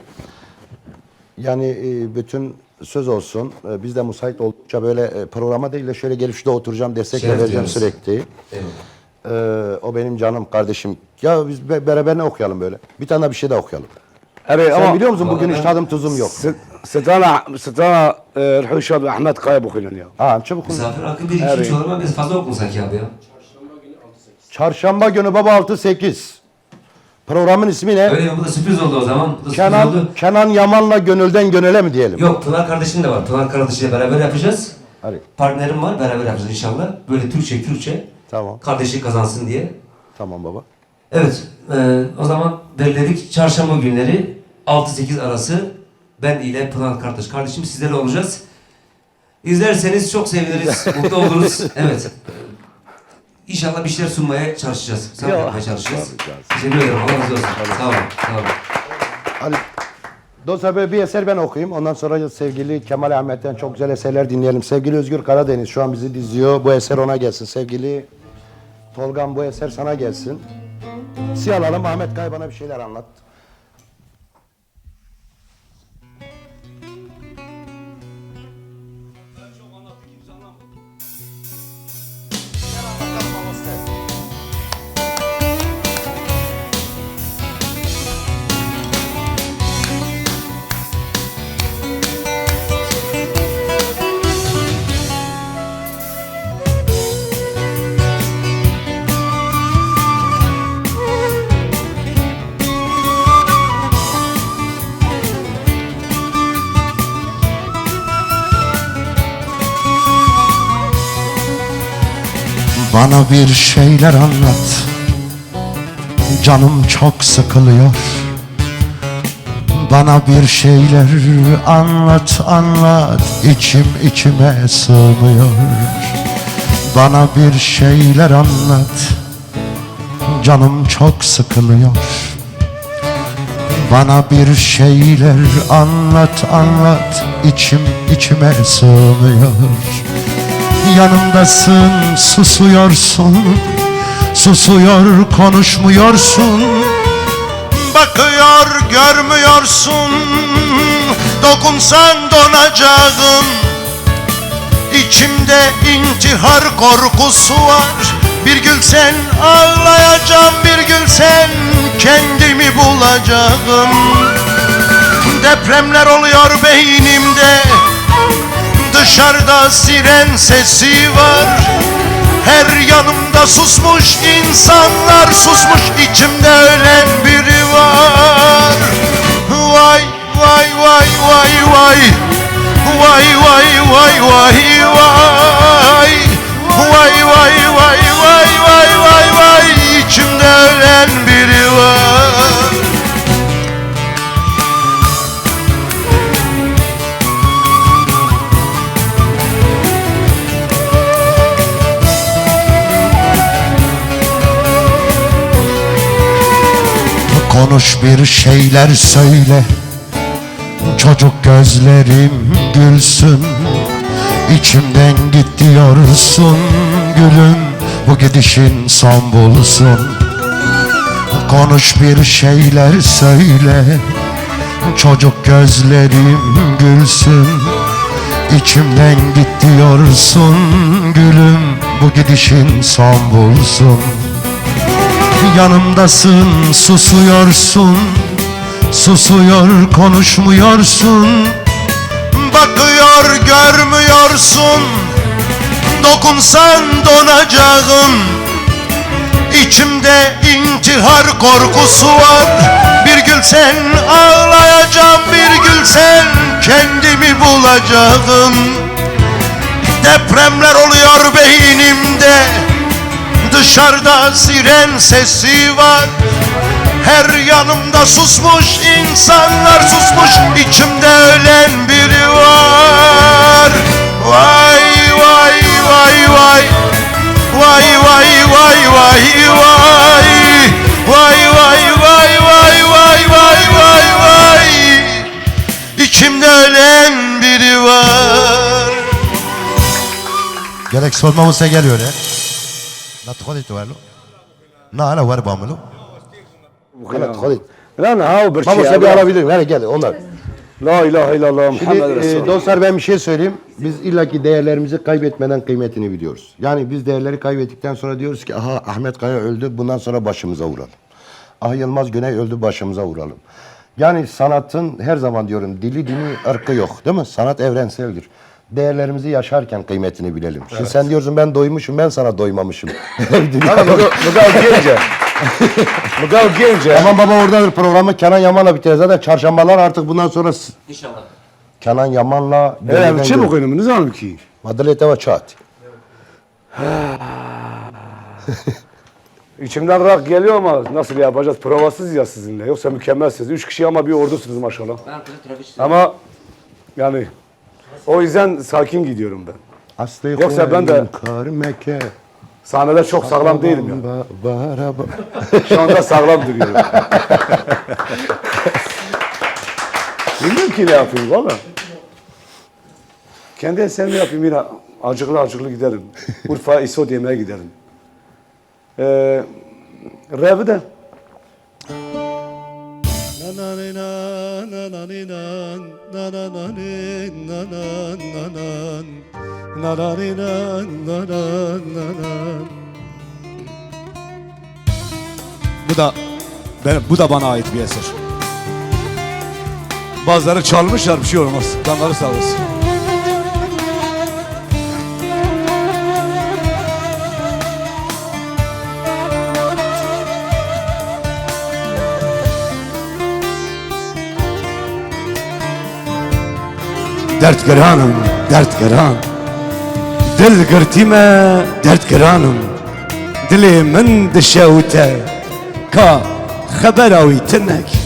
Yani bütün söz olsun, biz de müsait oldukça böyle programa değil de şöyle gelip şurada oturacağım, destek Şeref vereceğim duyuyoruz. sürekli. Evet. O benim canım, kardeşim. Ya biz beraber ne okuyalım böyle? Bir tane de bir şey daha okuyalım. Evet Sen ama biliyor musun bugün hiç tadım tuzum yok. Stana Rhuşad Ahmet Kaya bukuyun ya. Ha çabuk. Misafir hakkı 1-2-3 olur ama biz fazla yok mu sanki abi ya? Çarşamba günü baba 6-8. Programın ismi ne? Öyle mi? Bu da sürpriz oldu o zaman. Bu da sürpriz oldu. Kenan Yaman'la gönülden gönüle mi diyelim? Yok, Pınar kardeşim de var. Pınar kardeşiyle beraber yapacağız. Hadi. Partnerim var, beraber yapacağız inşallah. Böyle Türkçe. Tamam. Kardeşi kazansın diye. Tamam baba. Evet, o zaman belirledik. Çarşamba günleri 6-8 arası ben ile Pınar kardeşim sizlerle olacağız. İzlerseniz çok seviniriz, mutlu oluruz. Evet. İnşallah bir şeyler sunmaya çalışacağız. Sanat yapmaya çalışacağız. Teşekkür ederim. Allah razı olsun. Sağ olun. Sağ olun. Ali, Dostlar böyle bir eser ben okuyayım. Ondan sonra sevgili Kemal Ahmet'ten çok güzel eserler dinleyelim. Sevgili Özgür Karadeniz şu an bizi diziyor. Bu eser ona gelsin. Sevgili Tolgan bu eser sana gelsin. Alalım. Ahmet Kaya bana bir şeyler anlat. Bana bir şeyler anlat. Canım çok sıkılıyor. Bana bir şeyler anlat, anlat. İçim içime sığmıyor. Bana bir şeyler anlat. Canım çok sıkılıyor. Bana bir şeyler anlat, anlat. İçim içime sığmıyor. Yanımdasın, susuyorsun. Susuyor, konuşmuyorsun. Bakıyor, görmüyorsun. Dokunsan donacağım. İçimde intihar korkusu var. Bir gülsen ağlayacağım, bir gülsen kendimi bulacağım. Depremler oluyor beynimde. Dışarıda siren sesi var. Her yanımda susmuş insanlar, susmuş içimde ölen biri var. Vay vay vay vay vay. Vay vay vay vay vay. Vay vay vay vay vay vay vay. İçimde ölen biri var. Konuş bir şeyler söyle. Çocuk gözlerim gülsün. İçimden git diyorsun gülüm. Bu gidişin son bulsun. Konuş bir şeyler söyle. Çocuk gözlerim gülsün. İçimden git diyorsun gülüm. Bu gidişin son bulsun. Yanımdasın, susuyorsun. Susuyor, konuşmuyorsun. Bakıyor, görmüyorsun. Dokunsan donacağım. İçimde intihar korkusu var. Bir gülsen ağlayacağım, bir gülsen kendimi bulacağım. Depremler oluyor beynimde. Dışarıda siren sesi var. Her yanımda susmuş insanlar, susmuş içimde ölen biri var. Vay vay vay vay. Vay vay vay vay vay. Vay vay vay vay vay vay vay vay. İçimde ölen biri var. Gerek sormamıza geliyor ya. لا تخذي توالو لا لا var بعمله خلاص خذي Lan ha bir Baba sen bir alabilirim. Hadi gel onlar. La ilahe illallah Muhammed Şimdi Resulullah. dostlar ben bir şey söyleyeyim. Biz illaki değerlerimizi kaybetmeden kıymetini biliyoruz. Yani biz değerleri kaybettikten sonra diyoruz ki aha Ahmet Kaya öldü bundan sonra başımıza vuralım. Ah Yılmaz Güney öldü başımıza vuralım. Yani sanatın her zaman diyorum dili dini ırkı yok değil mi? Sanat evrenseldir. Değerlerimizi yaşarken kıymetini bilelim. Şimdi Evet. sen diyorsun ben doymuşum ben sana doymamışım. Mugav Gence. Tamam baba oradadır programı Kenan Yaman'la biter. Zaten çarşambalar artık bundan sonra İnşallah. Kenan Yaman'la Evet, çim okuyun, ne zaman ki? Madalete ve çat. İçimden rak geliyor ama nasıl yapacağız? Provasız ya sizinle. Yoksa mükemmelsiniz. 3 kişi ama bir ordusunuz maşallah. Ama yani o yüzden sakin gidiyorum ben. Yoksa ben de sahnede çok sağlam değilim ya. Şu anda sağlam duruyorum. Bilmiyorum ki ne yapayım valla. Kendi eserimi yapayım yine acıklı giderim. Urfa İso yemeğe giderim. Revi de. Bu da bana ait bir eser. Bazıları çalmışlar, bir şey olmaz. Canları sağ olsun. Dert geranım, dert geran. Dil girtime, dert geranım. Dili min dişevte, ka haber avitinek.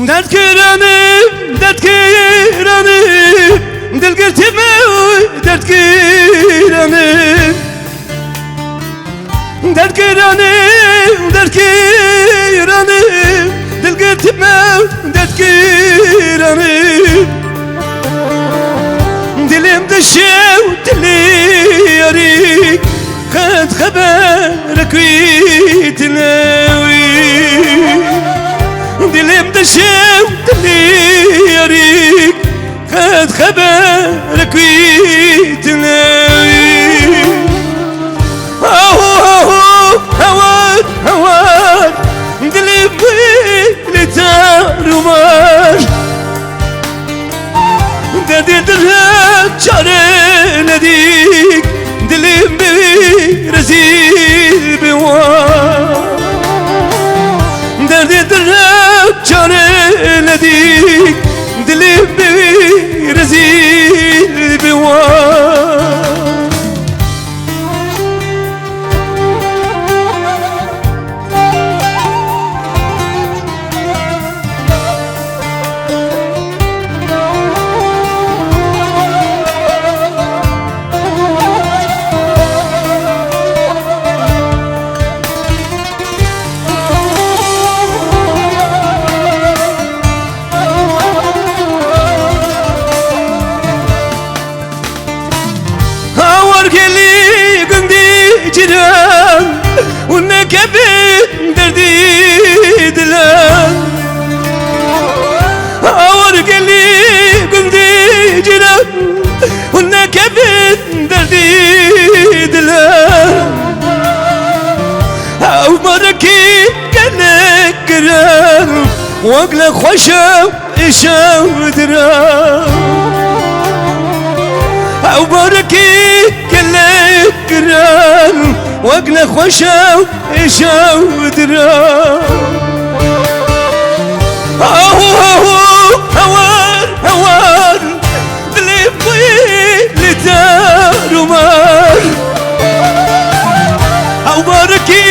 Dert giranım, dert giranım. Dil girtime, dert giranım. Dert giranım, dert giranım. Dil girtime, dert giranım. Dilimde şevtli yarik, kad haberek vitnevi. Dilimde şevtli yarik, kad haberek vitnevi. Havar, havar, dilim böyle tarumar. Derdidir hep çareledik, dilim bir rezil bir var. Derdidir hep çareledik, dilim bir rezil bir var. Unekebin derdi dilan. Ağır geli gündi ciran. Unekebin derdi dilan. Avmaraki gelek giran. Vakle hoşam işavdiran. Avmaraki gelek giran. وقنا خوشاو إشاو درا. هوار هوار دلي بويلي دارو مار. أوباركي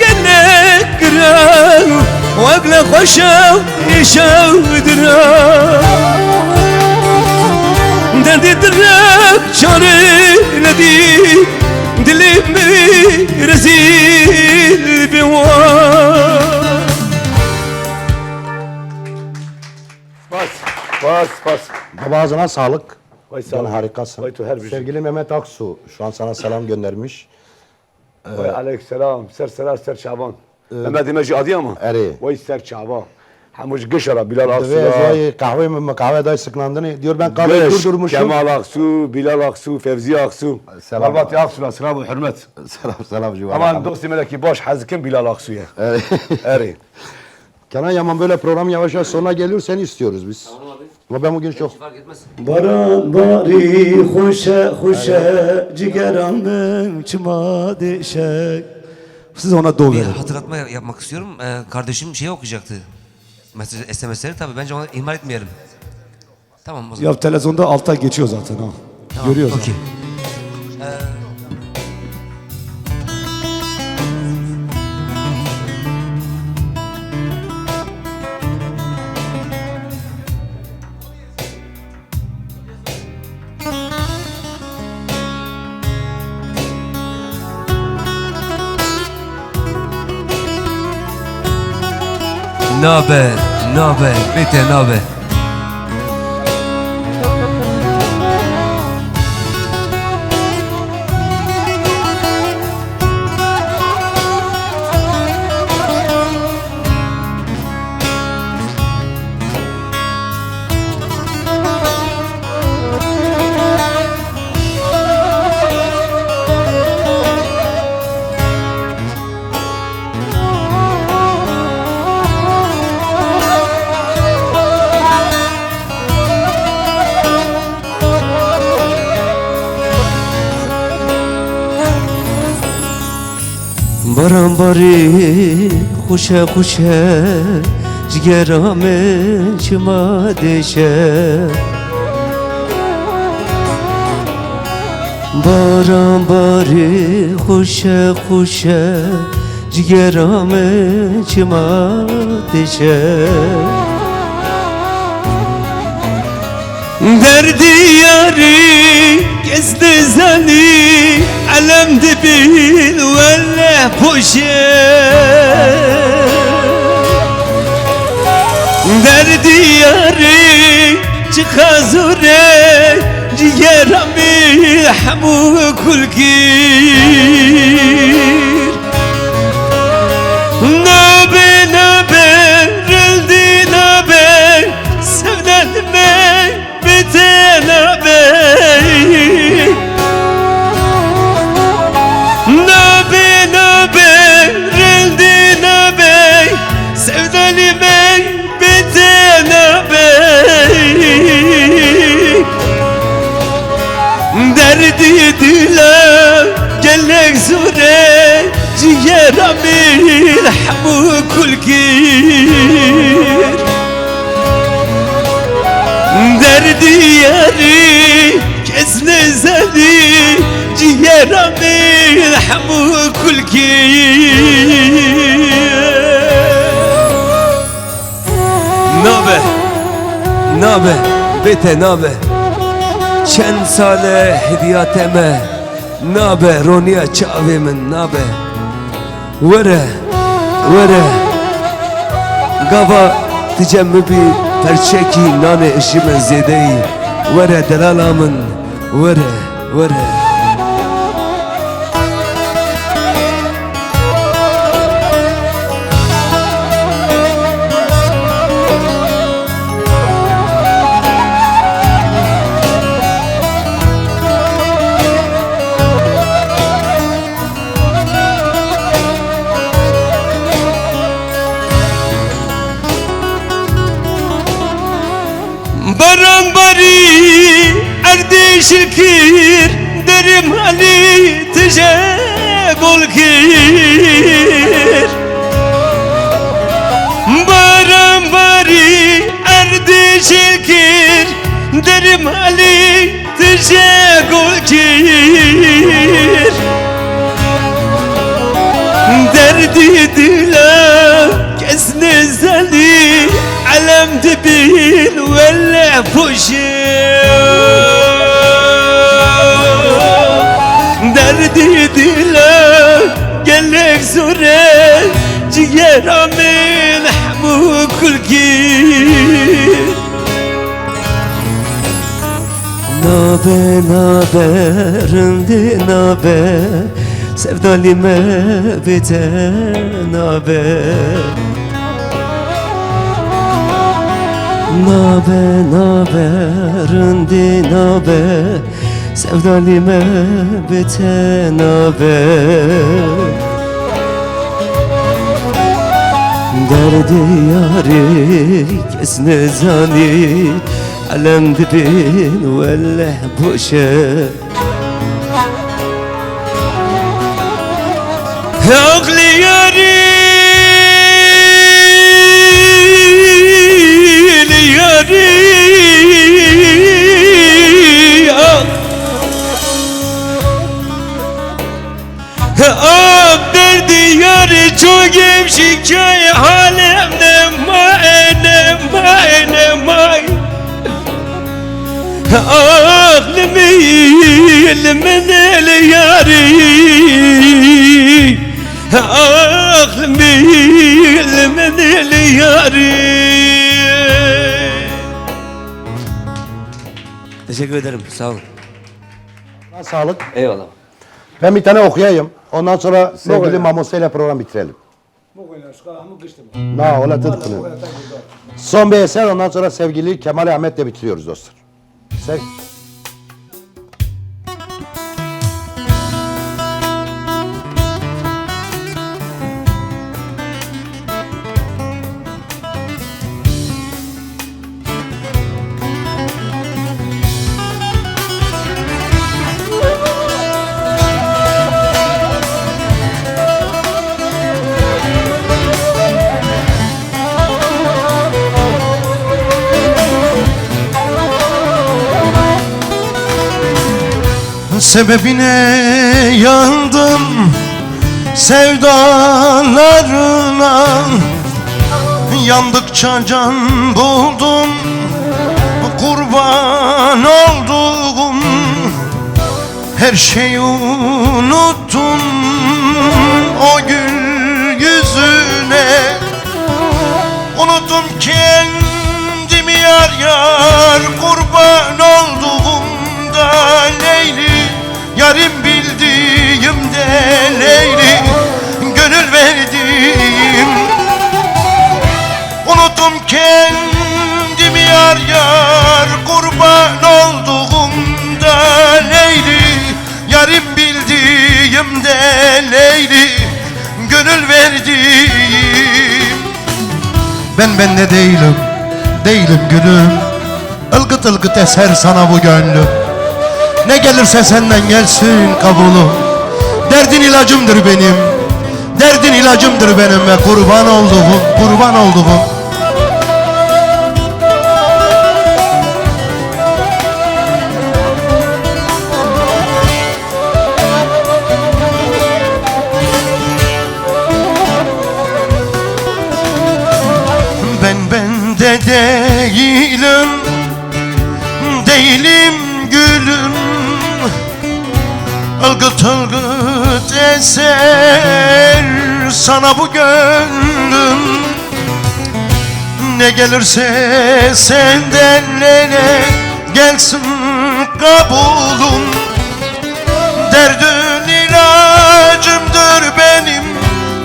قلك قران وقنا خوشاو إشاو درا. دردي دراك شاري ندي dilim bir rezil bir var. Bas. Baba ağzına sağlık. Vay Sen harikasın. Sevgili Mehmet Aksu şu an sana selam göndermiş. Vay aleykümselam. Ser Şaban. Mehmet İmeci adı mı? Eri. Vay Ser Şaban. Hamuş Gışara Bilal Aksu. Kahve dayı sıklandığını diyor, ben kahveyi durdurmuşum. Kemal Aksu, Bilal Aksu, Fevzi Aksu. Malbati Aksu'na selam ve hürmet. Selam civarı. Aman dostu meleki baş hazıkın Bilal Aksu'ya. Eri. Kenan Yaman, böyle program yavaş yavaş sonuna geliyor, seni istiyoruz biz. Tamam abi. Ama ben bugün çok... Baran bari hoşe cigeranım çıma deşek. Siz ona doğru Bir verin. hatırlatma yapmak istiyorum. Kardeşim şey okuyacaktı. Mesaj, SMS'leri tabii, bence onu ihmal etmeyelim. Tamam o zaman. Ya televizyonda alta geçiyor zaten ha. Tamam, Görüyoruz. okey. nabe, nabe, bete nabe. Baran bari خوشه خوشه جگرام چما دشه باران باری خوشه خوشه جگرام چما دشه دردی یاری گزد زنی علم دبیل ولا پوشه دردی یاری چه خازوره جگرمی حمو کلگیر نابه نابه رلدی نابه سفدن من بته نابه نابه نابه رلدی نابه سفدن من بته نابه دردی دلم گلک زوره جگرمی الحمو کلگیر دردی یاری کس نزدی جگرمی الحمو کلگیر نابه نابه بته نابه چند سال هدیاتمه نابه رونیا چاوی من نابه وره وره گاوا تجمع بی پرچکی نان اشی من زیده ای وره دلالا من وره وره Baran bari erdi şirkir derim Ali tije golkir Baran bari erdi şirkir derim Ali tije golkir derdi dilam kesne zali علم دبيل ولا فوشي دردي دلا قالك زوري جيرا من حمو كلكير نابه نابه رندي نابه سفدالي ما بيته نابه nabe nabe rındi nabe sevdalime bite nabe derdi yari kesne zani alem dibin velle boşe akli yari Ab derdi yarı çok şikay halim ne may Aklımı ilmin el yari Aklımı ilmin el yari Teşekkür ederim. Sağ olun. Sağlık. Eyvallah. Ben bir tane okuyayım. Ondan sonra sevgili Mamose ile program bitirelim. Na, ola tıtkını. Son bir eser, ondan sonra sevgili Kemal Ahmet'le bitiriyoruz dostlar. Sebebine yandım, sevdalarına yandıkça can buldum, kurban oldum. Her şeyi unuttum o gül yüzüne. Unuttum kendimi yar yar, kurban olduğumda Leyli. Yarim bildiğimde Leyli, gönül verdim. Unuttum kendimi yar yar, kurban olduğumda Leyli. Yarim bildiğimde Leyli, gönül verdim. Ben de değilim, değilim gülüm. Ilgıt ılgıt eser sana bu gönlüm. Ne gelirse senden gelsin kabulüm. Derdin ilacımdır benim, derdin ilacımdır benim ve kurban olduğum, kurban olduğum. Ben de değilim, değilim gülüm. Ilgıt ılgıt eser sana bu gönlüm. Ne gelirse senden ne gelsin kabulüm. Derdin ilacımdır benim,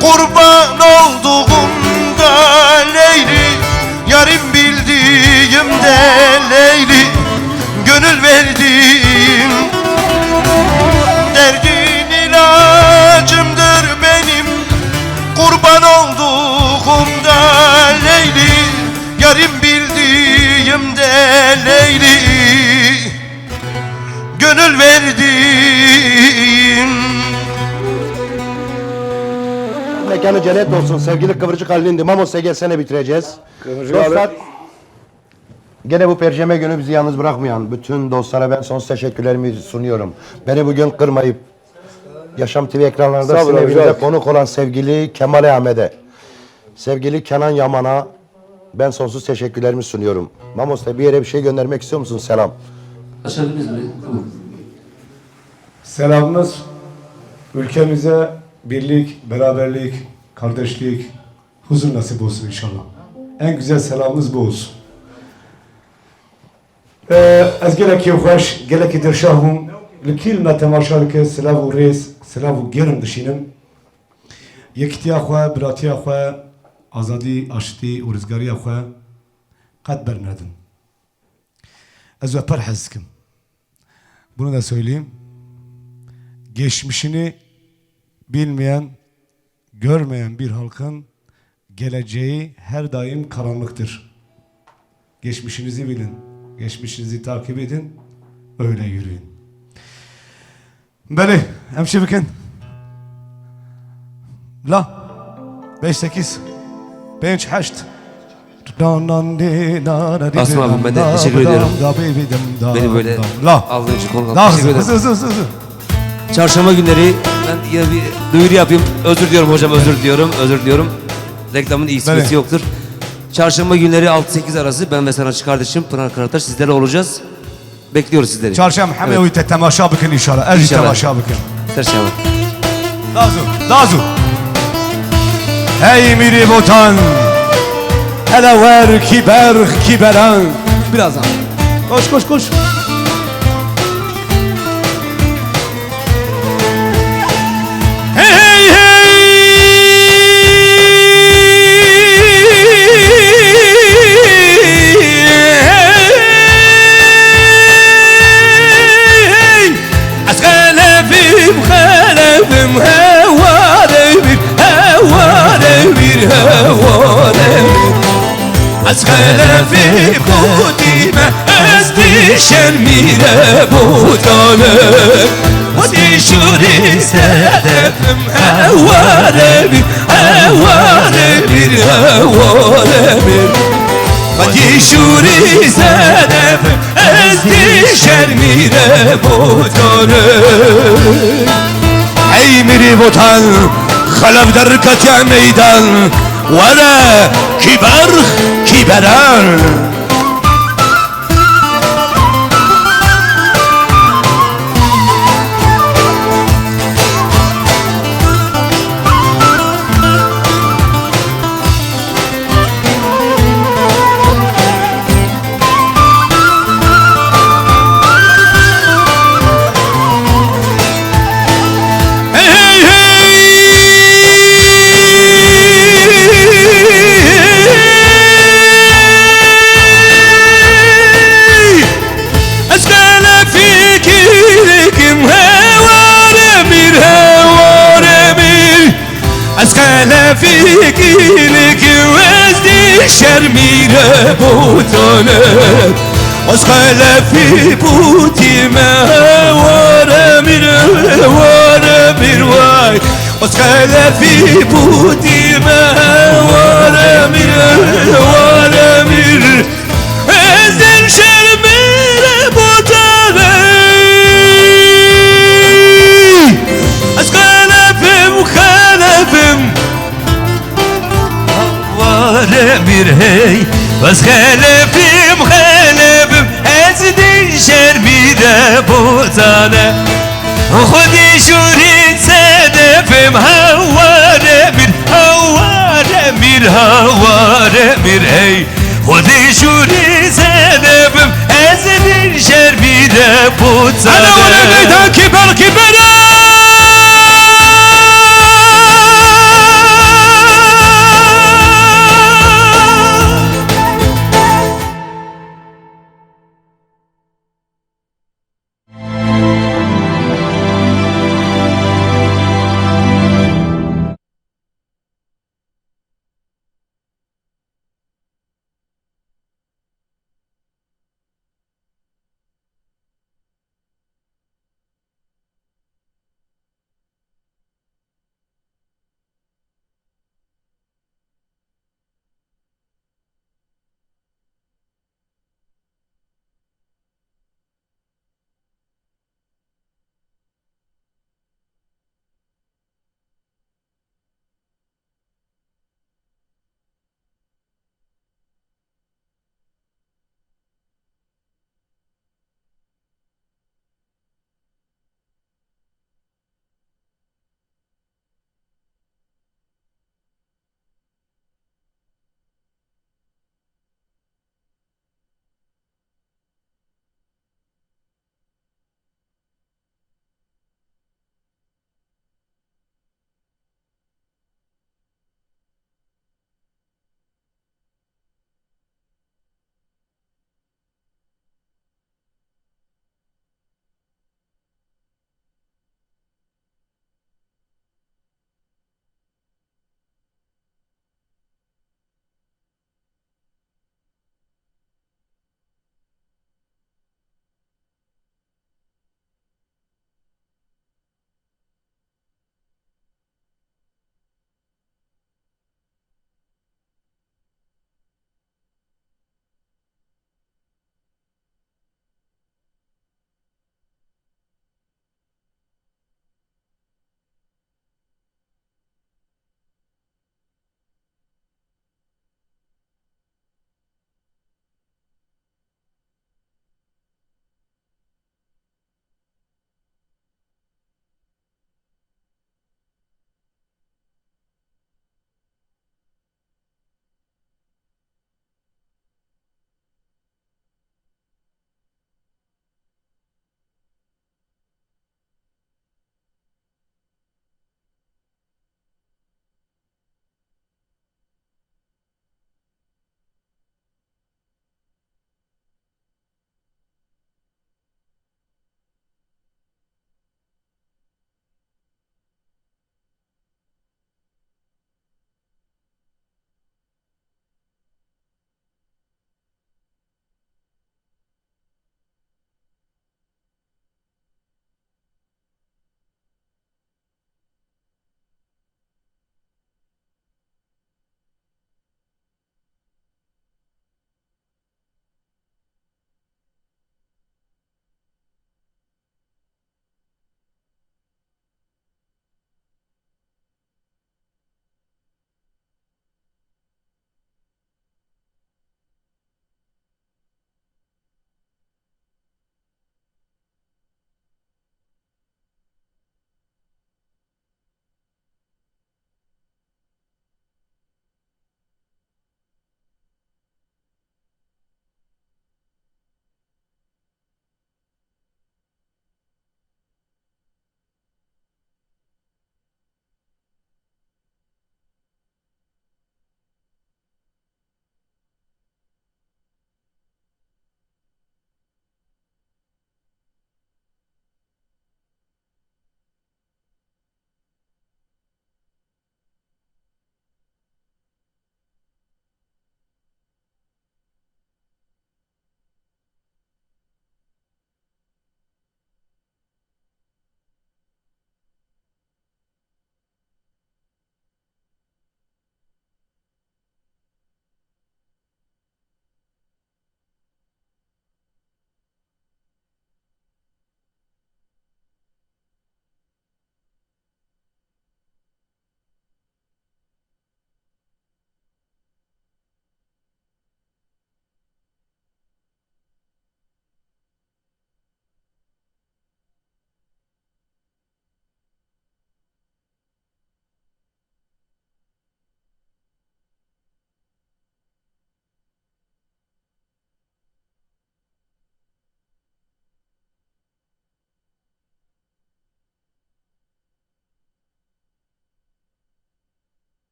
kurban olduğumda Leyli. Yarim bildiğimde Leyli, gönül verdim. Derdin ilacımdır benim, kurban olduğumda Leyli. Yarim bildiğimde Leyli, gönül verdim. Mekanı cennet olsun sevgili Kıvırcık Halil'indi. Mamos'a gelsene bitireceğiz. Dostlar, gene bu Perşembe günü bizi yalnız bırakmayan bütün dostlara ben sonsuz teşekkürlerimi sunuyorum. Beni bugün kırmayıp Yaşam TV ekranlarında sizin evinize konuk olan sevgili Kemal Ahmet'e, sevgili Kenan Yaman'a ben sonsuz teşekkürlerimi sunuyorum. Mamos'ta bir yere bir şey göndermek istiyor musun? Selam. Selamımız ülkemize birlik, beraberlik, kardeşlik, huzur nasip olsun inşallah. En güzel selamımız bu olsun. Ez geleki hoş, geleki dirşahum, likilme temaşalike selavu reis, selavu gerim dişinim. Yektiya xwe, biratiya xwe, azadi, aşti, u rizgariya xwe qed bernedin. Ez ve perhezkim. Bunu da söyleyeyim. Geçmişini bilmeyen, görmeyen bir halkın geleceği her daim karanlıktır. Geçmişinizi bilin, geçmişinizi takip edin, öyle yürüyün. Beli, hemşibikin. La, 5-8, 5-8. Asım abim ben de teşekkür ediyorum. Beni böyle aldığın için konuda teşekkür ederim. Çarşamba günleri ben ya bir duyuru yapayım. Özür diliyorum hocam, özür diliyorum. Reklamın iyisi yoktur. Çarşamba günleri 6-8 arası ben ve sanatçı kardeşim Pınar Karataş sizlerle olacağız. Bekliyoruz sizleri. Çarşamba hem evet. Temaşa bakın inşallah. El temaşa bakın. Çarşamba. Dazu. Hey miri botan. Hele ver kiber kiberan. Birazdan. Koş. خلفي بودي ما أزدي شرميرة بوتانة ودي شوري سادتم هوارمي هوارمي هوارمي ودي شوري سادتم أزدي شرميرة بوتانة ای میری وطن خلف در کتیع میدان وره کی برخ کی برن فيكي لك وزدي شرميرة بوتانة واسخلا في بوتي ما ورمير ورمير واي واسخلا في بوتي ما ورمير ورمير ازدن شرميرة بوتانة اسخلا في مخالفم ورمير هي بس خلفي مخالفم ازدي شرميرة بوتانة خدي شوري سادفم هوارمير هوارمير هوارمير هي خدي شوري سادفم ازدي شرميرة بوتانة انا ورميتك